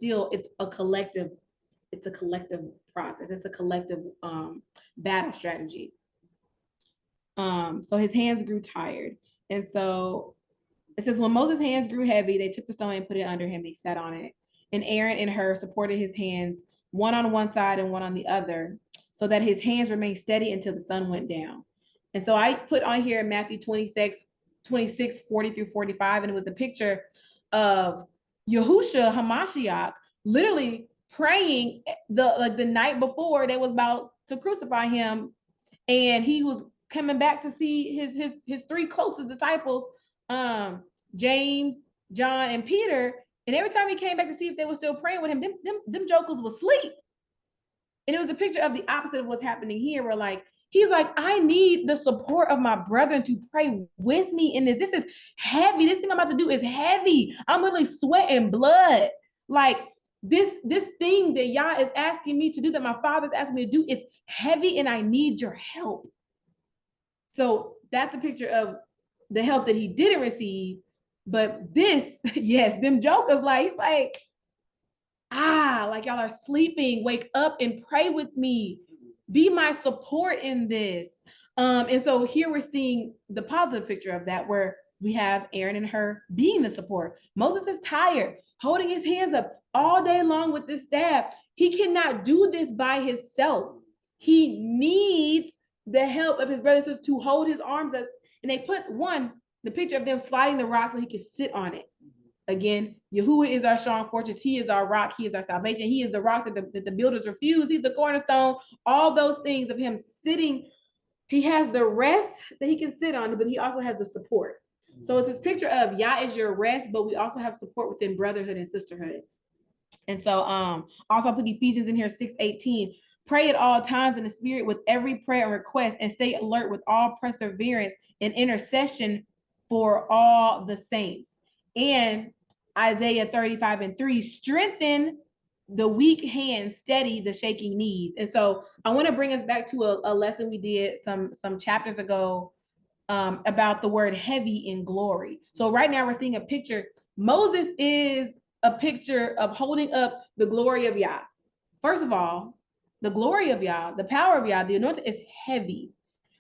a collective process. It's a collective battle strategy. So his hands grew tired. And so it says, when Moses' hands grew heavy, they took the stone and put it under him. He sat on it. And Aaron and Hur supported his hands, one on one side and one on the other, so that his hands remained steady until the sun went down. And so I put on here Matthew 26, 40 through 45, and it was a picture of Yahushua Hamashiach literally praying the night before they was about to crucify him, and he was coming back to see his three closest disciples, James, John, and Peter. And every time he came back to see if they were still praying with him, them jokers was asleep. And it was a picture of the opposite of what's happening here, where like he's like, I need the support of my brethren to pray with me in this. This is heavy. This thing I'm about to do is heavy. I'm literally sweating blood. Like this thing that Yah is asking me to do, that my Father's asking me to do, it's heavy, and I need your help. So that's a picture of the help that he didn't receive. But this, yes, them jokers, like, he's like, like y'all are sleeping, wake up and pray with me. Be my support in this. And so here we're seeing the positive picture of that, where we have Aaron and Hur being the support. Moses is tired, holding his hands up all day long with this staff. He cannot do this by himself. He needs the help of his brothers and sisters to hold his arms up. And they put the picture of them sliding the rock so he could sit on it. Again, Yahuwah is our strong fortress. He is our rock. He is our salvation. He is the rock that the builders refuse. He's the cornerstone. All those things of him sitting. He has the rest that he can sit on, but he also has the support. So it's this picture of Yah is your rest, but we also have support within brotherhood and sisterhood. And so also I put Ephesians in here, 6:18. Pray at all times in the spirit with every prayer and request, and stay alert with all perseverance and intercession for all the saints. And Isaiah 35:3, strengthen the weak hands, steady the shaking knees. And so I want to bring us back to a lesson we did some chapters ago about the word heavy in glory. So right now we're seeing a picture. Moses is a picture of holding up the glory of Yah. First of all, the glory of Yah, the power of Yah, the anointing is heavy.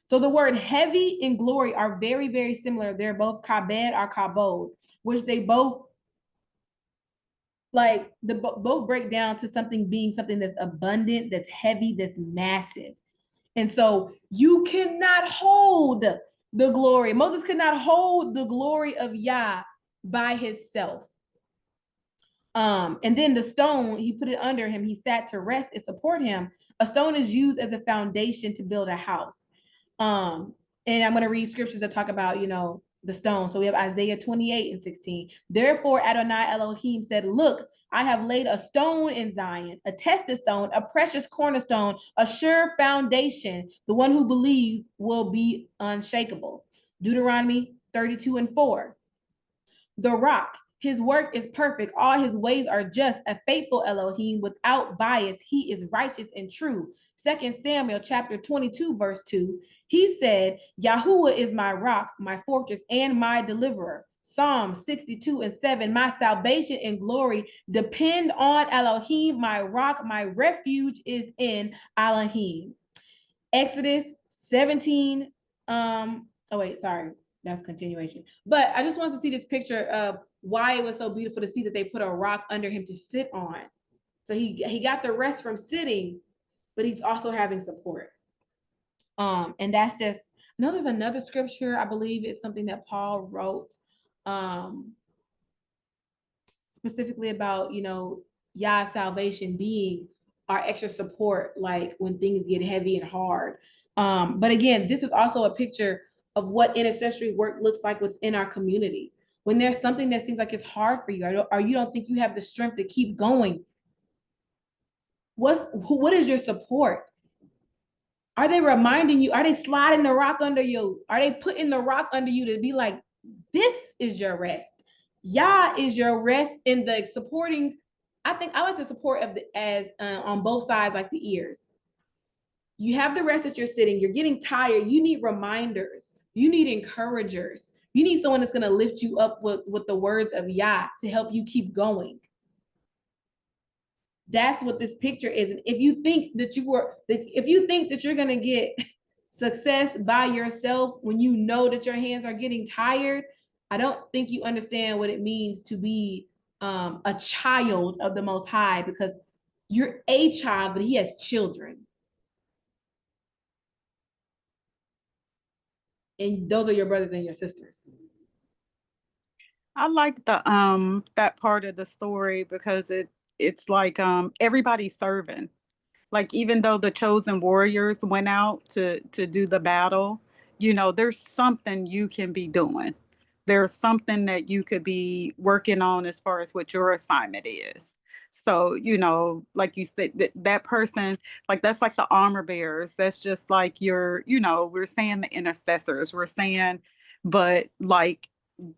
So the word heavy and glory are very, very similar. They're both kabed or kabod, which they both both break down to something being something that's abundant, that's heavy, that's massive. And so you cannot hold the glory. Moses could not hold the glory of Yah by himself. And then the stone, he put it under him. He sat to rest and support him. A stone is used as a foundation to build a house. And I'm going to read scriptures that talk about, the stone. So we have Isaiah 28:16. Therefore, Adonai Elohim said, look, I have laid a stone in Zion, a tested stone, a precious cornerstone, a sure foundation. The one who believes will be unshakable. Deuteronomy 32:4. The rock, his work is perfect. All his ways are just, a faithful Elohim without bias. He is righteous and true. 2 Samuel chapter 22, verse 2. He said, Yahuwah is my rock, my fortress, and my deliverer. Psalm 62:7. My salvation and glory depend on Elohim. My rock, my refuge is in Elohim. Exodus 17. That's continuation. But I just want to see this picture of why it was so beautiful to see that they put a rock under him to sit on. So he got the rest from sitting, but he's also having support. And that's just, I know there's another scripture, I believe it's something that Paul wrote, specifically about, Yah's salvation being our extra support, like when things get heavy and hard. But again, this is also a picture of what intercessory work looks like within our community. When there's something that seems like it's hard for you, or you don't think you have the strength to keep going, what is your support? Are they reminding you? Are they sliding the rock under you? Are they putting the rock under you to be like, this is your rest? Yah is your rest in the supporting. I think I like the support of on both sides, like the ears. You have the rest that you're sitting, you're getting tired. You need reminders. You need encouragers. You need someone that's going to lift you up with the words of Yah to help you keep going. That's what this picture is. And if you think that you're going to get success by yourself when you know that your hands are getting tired, I don't think you understand what it means to be a child of the Most High, because you're a child, but he has children. And those are your brothers and your sisters. I like the that part of the story because it's like everybody's serving. Like even though the chosen warriors went out to do the battle, there's something you can be doing. There's something that you could be working on as far as what your assignment is. So, like you said, that person, like that's like the armor bearers. That's just like we're saying the intercessors, we're saying, but like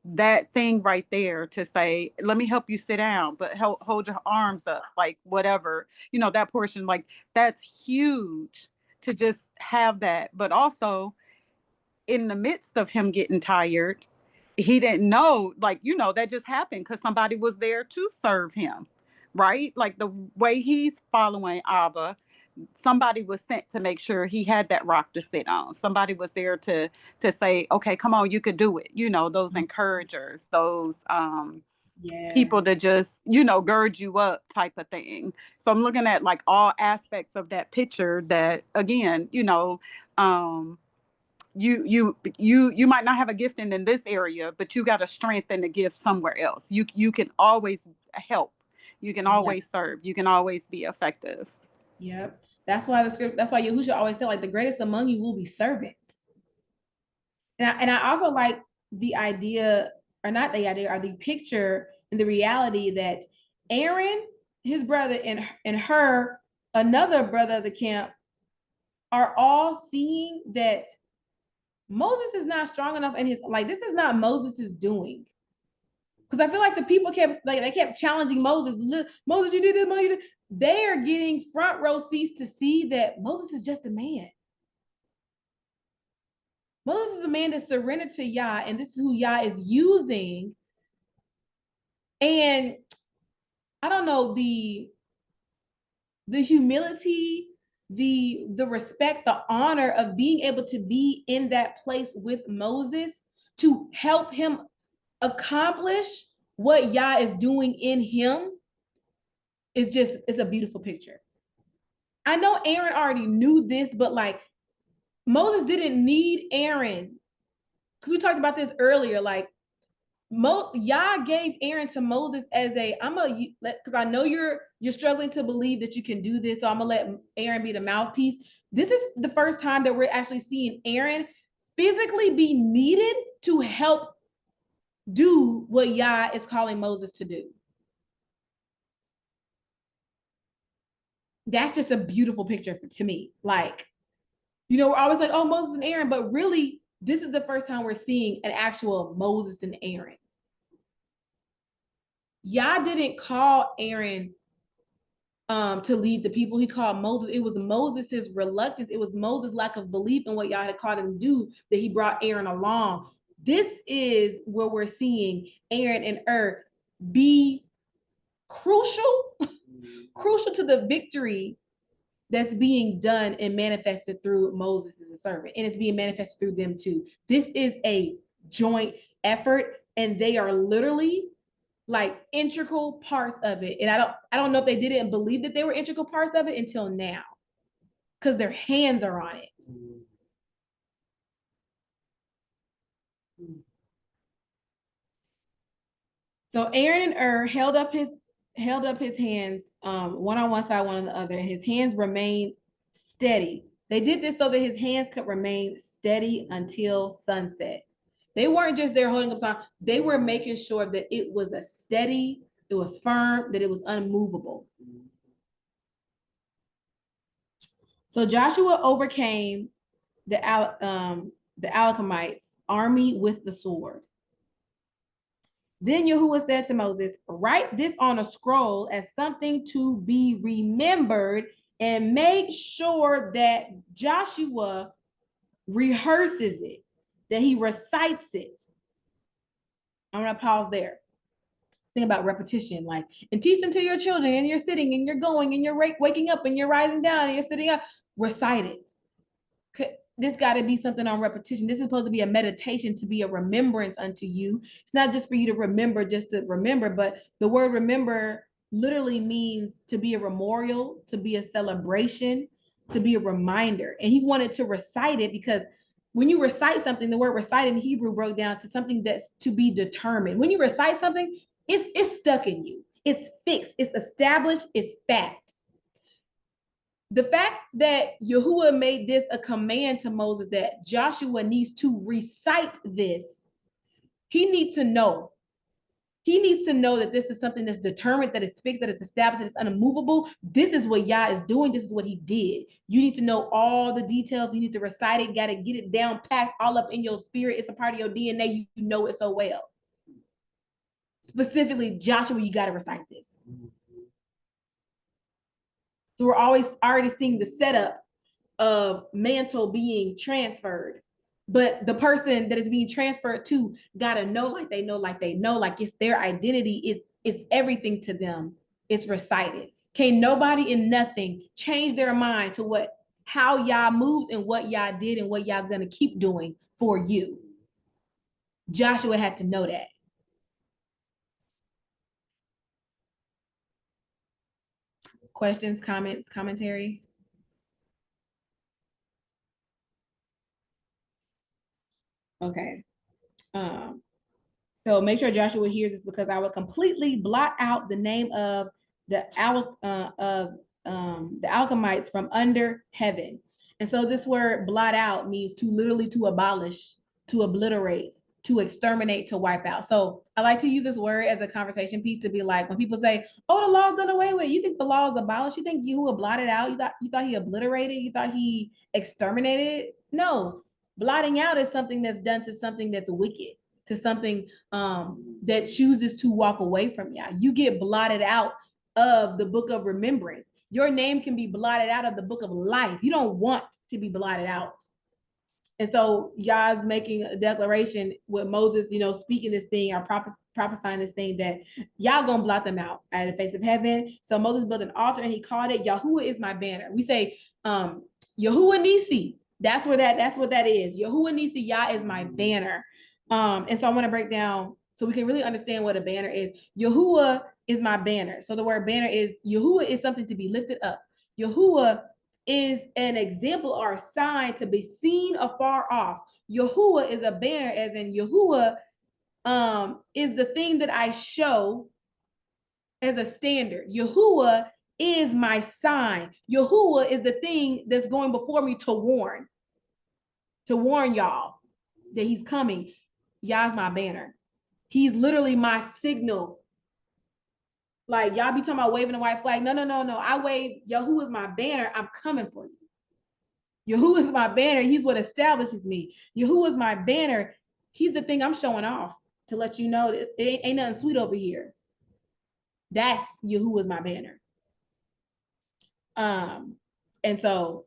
that thing right there to say, let me help you sit down, but hold your arms up, like whatever, that portion, like that's huge to just have that. But also in the midst of him getting tired, he didn't know, like, that just happened because somebody was there to serve him, right? Like the way he's following Abba, somebody was sent to make sure he had that rock to sit on. Somebody was there to say, okay, come on, you could do it. Those encouragers, those people that just, gird you up type of thing. So I'm looking at like all aspects of that picture that, again, you might not have a gift in this area, but you got a strength and a gift somewhere else. You can always help. You can always serve. You can always be effective. Yep. That's why Yahushua always said, like, the greatest among you will be servants. And I also like the idea, or not the idea, or the picture and the reality that Aaron, his brother, and her, another brother of the camp, are all seeing that Moses is not strong enough, and this is not Moses's doing. Because I feel like the people kept challenging Moses. Moses, you did this, Moses, you did. They are getting front row seats to see that Moses is just a man. Moses is a man that surrendered to Yah, and this is who Yah is using. And I don't know, the humility, the respect, the honor of being able to be in that place with Moses to help him accomplish what Yah is doing in him is just, it's a beautiful picture. I know Aaron already knew this, but like Moses didn't need Aaron, because we talked about this earlier. Like Yah gave Aaron to Moses as a, because I know you're struggling to believe that you can do this, so I'm gonna let Aaron be the mouthpiece. This is the first time that we're actually seeing Aaron physically be needed to help do what Yah is calling Moses to do. That's just a beautiful picture to me. Like, we're always like, oh, Moses and Aaron, but really, this is the first time we're seeing an actual Moses and Aaron. Yah didn't call Aaron to lead the people. He called Moses. It was Moses's reluctance. It was Moses' lack of belief in what Yah had called him to do that he brought Aaron along. This is where we're seeing Aaron and be crucial to the victory that's being done and manifested through Moses as a servant, and it's being manifested through them too. This is a joint effort, and they are literally like integral parts of it. And I don't know if they didn't believe that they were integral parts of it until now, because their hands are on it. So Aaron and held up his hands, one on one side, one on the other, and his hands remained steady. They did this so that his hands could remain steady until sunset. They weren't just there holding up something. They were making sure that it was a steady, it was firm, that it was unmovable. So Joshua overcame the Amalekites army with the sword. Then Yahuwah said to Moses, write this on a scroll as something to be remembered, and make sure that Joshua rehearses it, that he recites it. I'm going to pause there. Think about repetition, like, and teach them to your children, and you're sitting and you're going and you're waking up and you're rising down and you're sitting up. Recite it. This got to be something on repetition. This is supposed to be a meditation, to be a remembrance unto you. It's not just for you to remember, just to remember, but the word remember literally means to be a memorial, to be a celebration, to be a reminder. And he wanted to recite it because when you recite something, the word recite in Hebrew broke down to something that's to be determined. When you recite something, it's stuck in you. It's fixed. It's established. It's fact. The fact that Yahuwah made this a command to Moses that Joshua needs to recite this, he needs to know. He needs to know that this is something that's determined, that is fixed, that is established, that is unmovable. This is what Yah is doing. This is what he did. You need to know all the details. You need to recite it. Got to get it down, packed all up in your spirit. It's a part of your DNA. You know it so well. Specifically, Joshua, you got to recite this. So we're already seeing the setup of mantle being transferred, but the person that is being transferred to gotta know, like they know, like it's their identity. It's everything to them. It's recited. Can't nobody and nothing change their mind to how Yah moves and what Yah did and what Yah's gonna keep doing for you. Joshua had to know that. Questions, comments, commentary? Okay. So make sure Joshua hears this, because I will completely blot out the name of the Amalekites from under heaven. And so this word blot out means to literally to abolish, to obliterate, to exterminate, to wipe out. So I like to use this word as a conversation piece to be like, when people say, oh, the law's done away with, you think the law is abolished? You think Yahuwah blotted out? You thought he obliterated? You thought he exterminated? No, blotting out is something that's done to something that's wicked, to something that chooses to walk away from Yah. You get blotted out of the book of remembrance. Your name can be blotted out of the book of life. You don't want to be blotted out. And so Yah's making a declaration with Moses, speaking this thing or prophesying this thing that Yah gonna blot them out out of the face of heaven. So Moses built an altar and he called it Yahuwah is my banner. We say Yahuwah Nisi. That's what that is. Yahuwah Nisi, Yah is my banner. And so I want to break down so we can really understand what a banner is. Yahuwah is my banner. So the word banner is Yahuwah is something to be lifted up. Yahuwah is an example or a sign to be seen afar off. Yahuwah is a banner, as in Yahuwah is the thing that I show as a standard. Yahuwah is my sign. Yahuwah is the thing that's going before me to warn y'all that he's coming. Yah's my banner. He's literally my signal. Like y'all be talking about waving a white flag. No. I wave, Yahuwah is my banner. I'm coming for you. Yahuwah is my banner. He's what establishes me. Yahuwah is my banner. He's the thing I'm showing off to let you know that it ain't nothing sweet over here. That's Yahuwah is my banner. And so,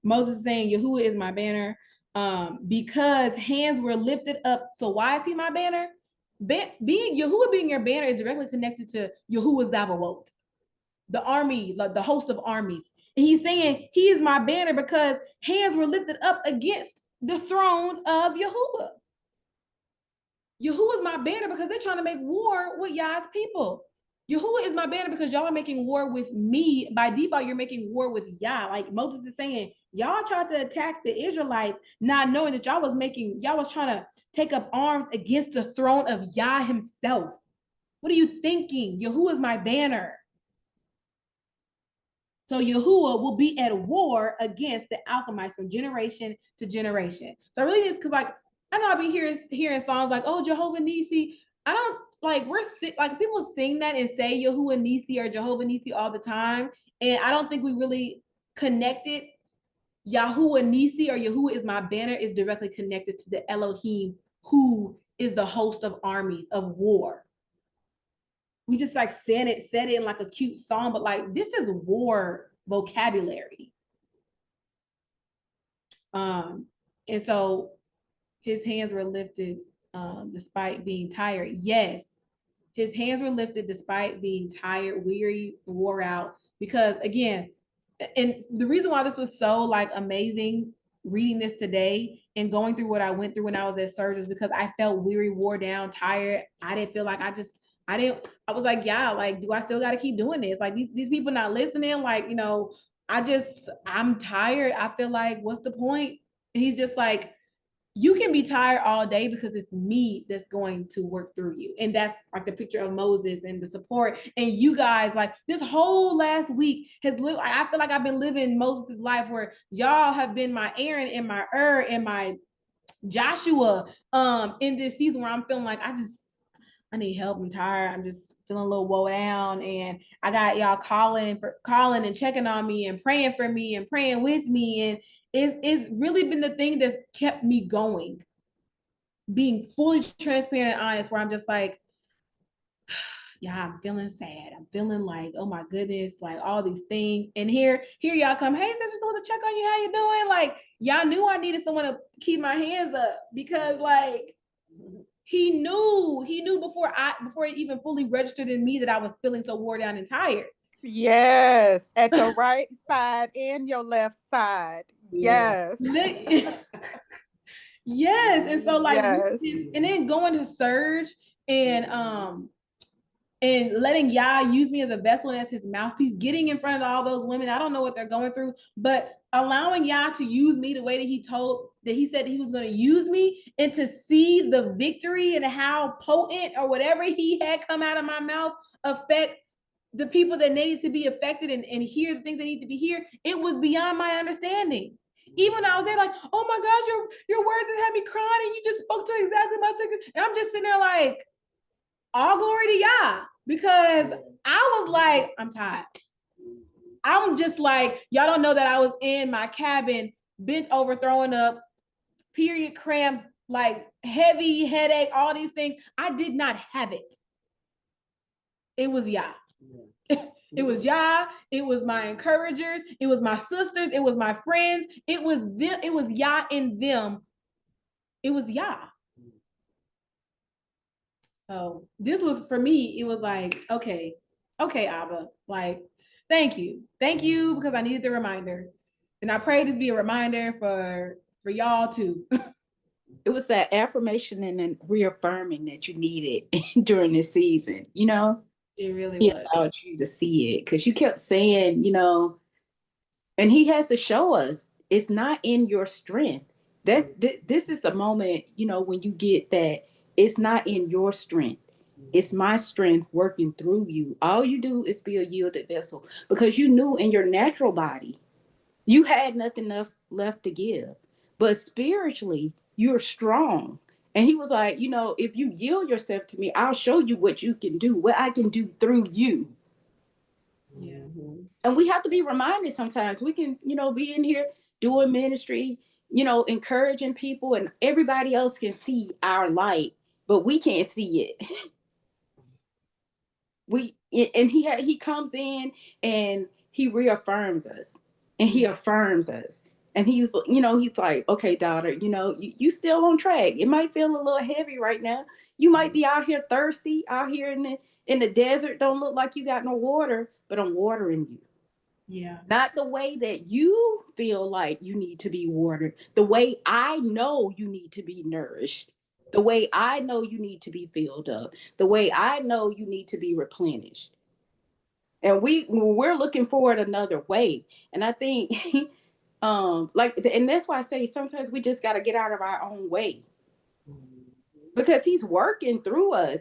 Moses is saying Yahuwah is my banner because hands were lifted up. So why is he my banner? Yahuwah being your banner is directly connected to Yahuwah Zabaoth, the army, like the host of armies. And he's saying he is my banner because hands were lifted up against the throne of Yahuwah. Yahuwah is my banner because they're trying to make war with Yah's people. Yahuwah is my banner because y'all are making war with me. By default, you're making war with Yah. Like Moses is saying, y'all tried to attack the Israelites, not knowing that y'all was trying to take up arms against the throne of Yah himself. What are you thinking? Yahuwah is my banner. So Yahuwah will be at war against the alchemites from generation to generation. So I really just because I know I've been hearing songs like, oh, Jehovah Nisi. I don't people sing that and say Yahuwah Nisi or Jehovah Nisi all the time. And I don't think we really connected Yahuwah Nisi or Yahuwah is my banner is directly connected to the Elohim who is the host of armies of war. We just said it in like a cute song, but this is war vocabulary. And so his hands were lifted despite being tired. Yes, his hands were lifted despite being tired, weary, wore out. Because again, and the reason why this was so amazing reading this today and going through what I went through when I was at surgery is because I felt weary, wore down, tired. I didn't feel like I was like, yeah, do I still got to keep doing this? These people not listening. I'm tired. I feel like, what's the point? And he's just like, you can be tired all day because it's me that's going to work through you. And that's the picture of Moses and the support. And you guys, this whole last week I feel like I've been living Moses' life where y'all have been my Aaron and my and my Joshua in this season where I'm feeling like I need help. I'm tired. I'm just feeling a little woe down. And I got y'all calling and checking on me and praying for me and praying with me. And it's really been the thing that's kept me going. Being fully transparent and honest, where I'm just like, yeah, I'm feeling sad. I'm feeling like, oh my goodness, all these things. And here y'all come, hey, sister, someone to check on you. How you doing? Y'all knew I needed someone to keep my hands up because he knew before it even fully registered in me that I was feeling so wore down and tired. Yes, at your right side and your left side. Yes. Yes. And so yes. and then going to surge and letting Yah use me as a vessel and as his mouthpiece, getting in front of all those women. I don't know what they're going through, but allowing Yah to use me the way that he said he was going to use me, and to see the victory and how potent or whatever he had come out of my mouth affect the people that needed to be affected and hear the things that need to be here. It was beyond my understanding. Even when I was there, oh my gosh, your words just had me crying, and you just spoke to exactly my second. And I'm just sitting there all glory to Yah, because I was I'm tired. I'm just y'all don't know that I was in my cabin, bent over, throwing up, period cramps, heavy headache, all these things. I did not have it. It was Yah. It was Yah, it was my encouragers, it was my sisters, it was my friends, it was them, it was Yah in them. It was Yah. So this was for me, it was like, okay, Abba, like, thank you. Thank you, because I needed the reminder. And I pray this be a reminder for y'all too. It was that affirmation and then reaffirming that you needed during this season, you know? It really He was. allowed you to see it because you kept saying, you know, and he has to show us it's not in your strength. This is the moment, you know, when you get that it's not in your strength. It's my strength working through you. All you do is be a yielded vessel because you knew in your natural body you had nothing else left to give. But spiritually, you're strong. And he was like, you know, if you yield yourself to me, I'll show you what you can do, what I can do through you. Yeah. And we have to be reminded sometimes. We can, you know, be in here doing ministry, you know, encouraging people, and everybody else can see our light, but we can't see it. He comes in and he reaffirms us and he affirms us. And he's, you know, he's like, okay, daughter, you know, you still on track. It might feel a little heavy right now. You might be out here thirsty, out here in the desert, don't look like you got no water, but I'm watering you. Yeah. Not the way that you feel like you need to be watered, the way I know you need to be nourished, the way I know you need to be filled up, the way I know you need to be replenished. And we're looking forward another way. And I think and that's why I say sometimes we just got to get out of our own way because he's working through us.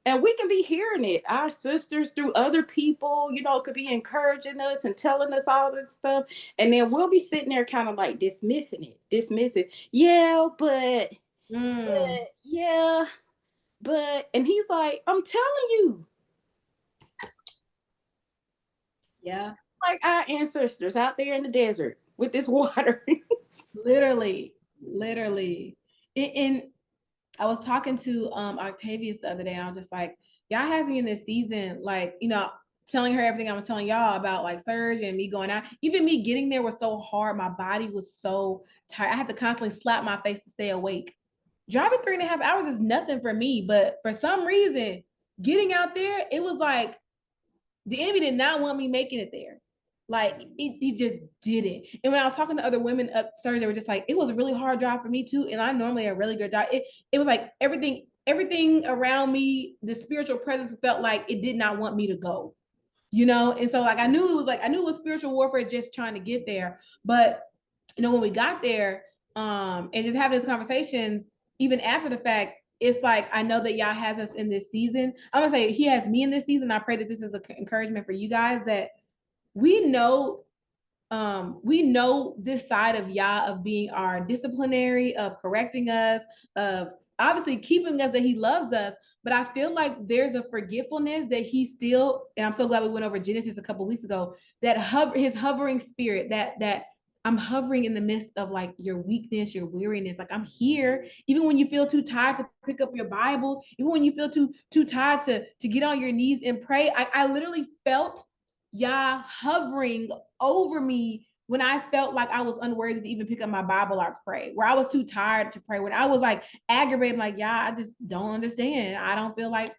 And we can be hearing it. Our sisters through other people, you know, could be encouraging us and telling us all this stuff. And then we'll be sitting there kind of like dismissing it. Yeah, but yeah, but, and he's like, I'm telling you. Yeah. Like our ancestors out there in the desert with this water. Literally. And I was talking to Octavius the other day, and I was just like, y'all has me in this season, like, you know, telling her everything I was telling y'all about like Serge and me going out. Even me getting there was so hard. My body was so tired. I had to constantly slap my face to stay awake. Driving 3.5 hours is nothing for me, but for some reason, getting out there, it was like the enemy did not want me making it there. Like he just didn't. And when I was talking to other women upstairs, they were just like, it was a really hard drive for me too. And I'm normally a really good drive. It was like everything around me, the spiritual presence felt like it did not want me to go, you know? And so like I knew it was spiritual warfare just trying to get there. But you know, when we got there, and just having these conversations, even after the fact, it's like I know that Yah has us in this season. I'm gonna say he has me in this season. I pray that this is an encouragement for you guys that we know this side of Yah of being our disciplinary, of correcting us, of obviously keeping us, that he loves us. But I feel like there's a forgetfulness that he still, and I'm so glad we went over Genesis a couple weeks ago, that his hovering spirit, that I'm hovering in the midst of like your weakness, your weariness. Like I'm here, even when you feel too tired to pick up your Bible, even when you feel too tired to get on your knees and pray. I literally felt Yah hovering over me when I felt like I was unworthy to even pick up my Bible or pray, where I was too tired to pray, when I was like aggravated, like, Yah, I just don't understand. I don't feel like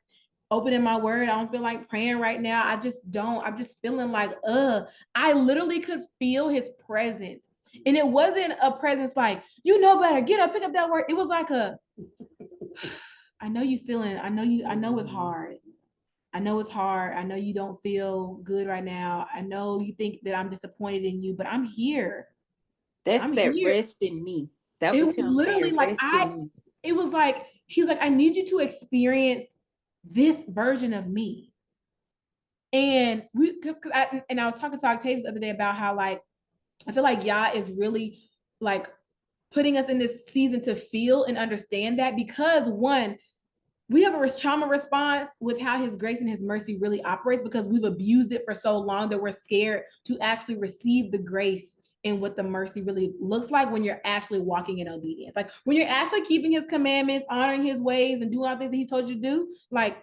opening my word. I don't feel like praying right now. I just don't. I'm just feeling like, I literally could feel his presence. And it wasn't a presence like, you know better, get up, pick up that word. It was like I know it's hard. I know it's hard. I know you don't feel good right now. I know you think that I'm disappointed in you, but I'm here. That's I'm that here. rest in me. That It was was him literally saying, like rest in me. it was like, he's like, I need you to experience this version of me. And I was talking to Octavius the other day about how like, I feel like Yah is really like putting us in this season to feel and understand that, because one, we have a trauma response with how his grace and his mercy really operates, because we've abused it for so long that we're scared to actually receive the grace and what the mercy really looks like when you're actually walking in obedience. Like when you're actually keeping his commandments, honoring his ways, and doing all the things that he told you to do, like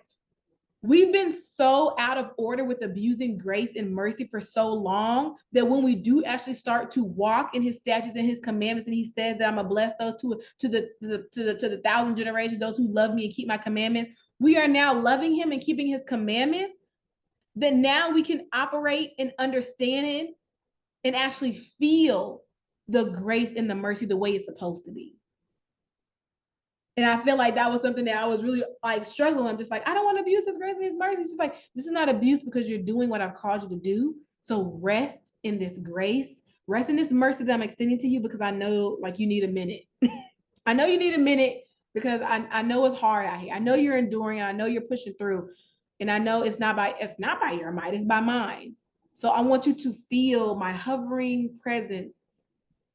We've been so out of order with abusing grace and mercy for so long that when we do actually start to walk in his statutes and his commandments, and he says that I'm gonna bless those to the thousand generations, those who love me and keep my commandments, we are now loving him and keeping his commandments, that now we can operate and understand it and actually feel the grace and the mercy the way it's supposed to be. And I feel like that was something that I was really like struggling with. I'm just like, I don't want to abuse his grace and his mercy. It's just like, this is not abuse because you're doing what I've called you to do. So rest in this grace, rest in this mercy that I'm extending to you, because I know like you need a minute. I know you need a minute because I know it's hard out here. I know you're enduring. I know you're pushing through. And I know it's not by your might, it's by mine. So I want you to feel my hovering presence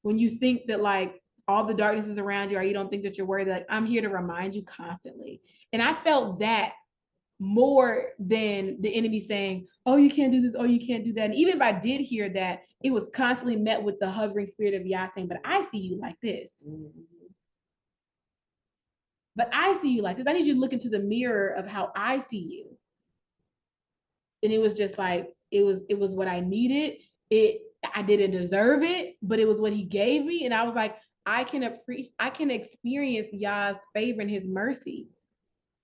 when you think that like all the darkness is around you, or you don't think that you're worthy. Like, I'm here to remind you constantly. And I felt that more than the enemy saying, oh, you can't do this, oh, you can't do that. And even if I did hear that, it was constantly met with the hovering spirit of Yah saying, but I see you like this. But I see you like this. I need you to look into the mirror of how I see you. And it was just like, it was what I needed. I didn't deserve it, but it was what he gave me. And I was like, I can experience Yah's favor and his mercy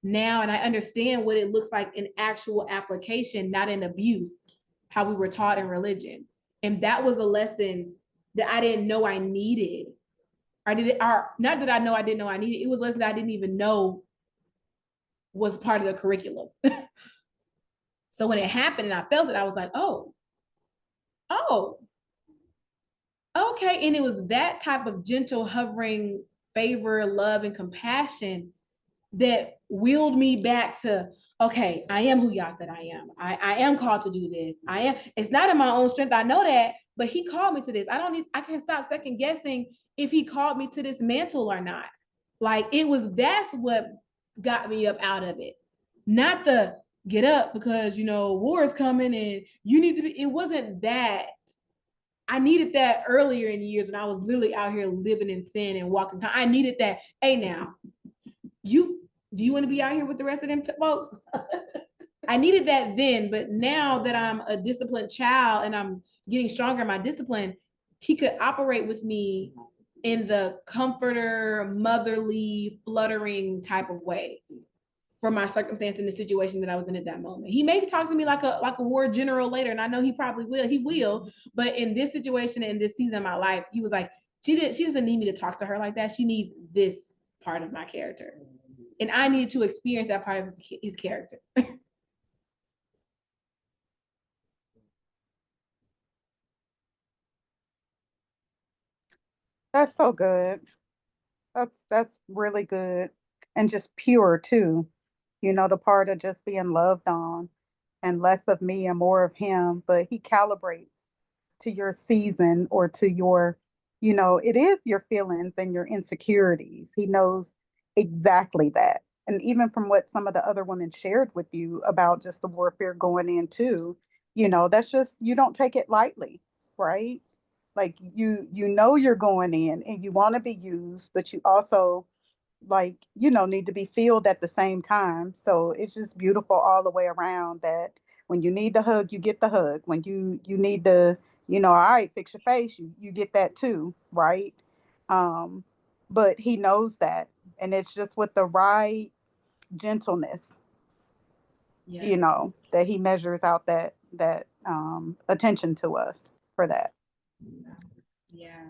now. And I understand what it looks like in actual application, not in abuse, how we were taught in religion. And that was a lesson that I didn't know I needed. Not that I know I didn't know I needed. It was a lesson that I didn't even know was part of the curriculum. So when it happened and I felt it, I was like, oh, okay. And it was that type of gentle, hovering favor, love, and compassion that wheeled me back to, okay, I am who Yah said I am. I am called to do this. It's not in my own strength. I know that, but he called me to this. I can't stop second guessing if he called me to this mantle or not. Like that's what got me up out of it. Not the get up because, war is coming and you need to be, it wasn't that. I needed that earlier in the years when I was literally out here living in sin and walking. I needed that. Hey, now, do you want to be out here with the rest of them folks? I needed that then, but now that I'm a disciplined child and I'm getting stronger in my discipline, he could operate with me in the comforter, motherly, fluttering type of way for my circumstance in the situation that I was in at that moment. He may talk to me like a war general later, and I know he probably will. He will, but in this situation, in this season of my life, he was like, she doesn't need me to talk to her like that. She needs this part of my character. And I needed to experience that part of his character. That's so good. That's really good. And just pure too. The part of just being loved on and less of me and more of him, but he calibrates to your season or to your, it is your feelings and your insecurities. He knows exactly that. And even from what some of the other women shared with you about just the warfare going into, that's just, you don't take it lightly, right? Like you're going in and you want to be used, but you also like, need to be filled at the same time. So it's just beautiful all the way around that when you need the hug, you get the hug. When you need the, all right, fix your face, you get that too, right? Um, but he knows that. And it's just with the right gentleness, that he measures out that attention to us for that. Yeah.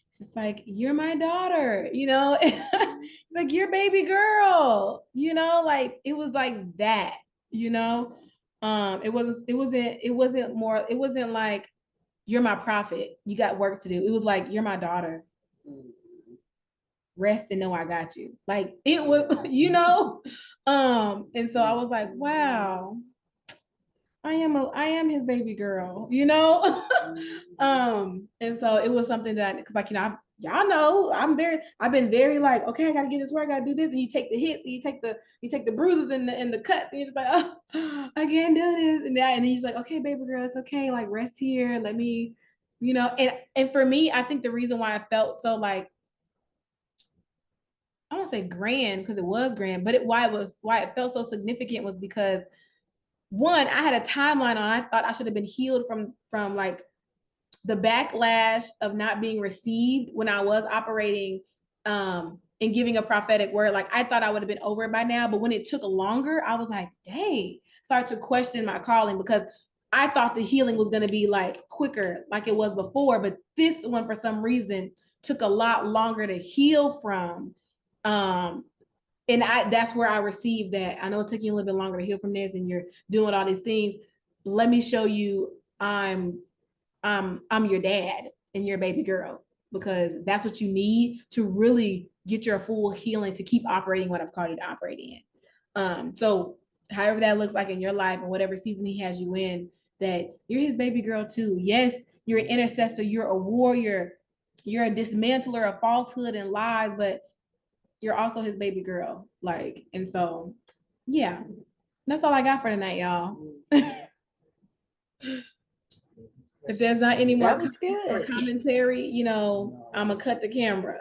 It's just like, you're my daughter, it's like your baby girl, like it was like that, it wasn't like you're my prophet, you got work to do. It was like, you're my daughter. Rest and know I got you. Like it was, and so I was like, wow, I am his baby girl, and so it was something that, because like, y'all know, I've been very like, okay, I gotta get this where I gotta do this. And you take the hits and you take the bruises and the cuts, and you're just like, oh, I can't do this. And then you're just like, okay, baby girl, it's okay, like rest here. Let me, and for me, I think the reason why I felt so like, I don't say grand because it was grand, but why it felt so significant was because one, I had a timeline on, I thought I should have been healed from like the backlash of not being received when I was operating and giving a prophetic word. Like I thought I would have been over it by now, but when it took longer, I was like, dang, start to question my calling, because I thought the healing was going to be like quicker, like it was before, but this one for some reason took a lot longer to heal from. And that's where I received that. I know it's taking you a little bit longer to heal from this, and you're doing all these things. Let me show you I'm your dad and your baby girl, because that's what you need to really get your full healing, to keep operating what I've called you to operate in. So however that looks like in your life and whatever season he has you in, that you're his baby girl too. Yes, you're an intercessor, you're a warrior, you're a dismantler of falsehood and lies, but you're also his baby girl. Like, and so, yeah, that's all I got for tonight, y'all. If there's not any more That was or good. commentary, I'm gonna cut the camera.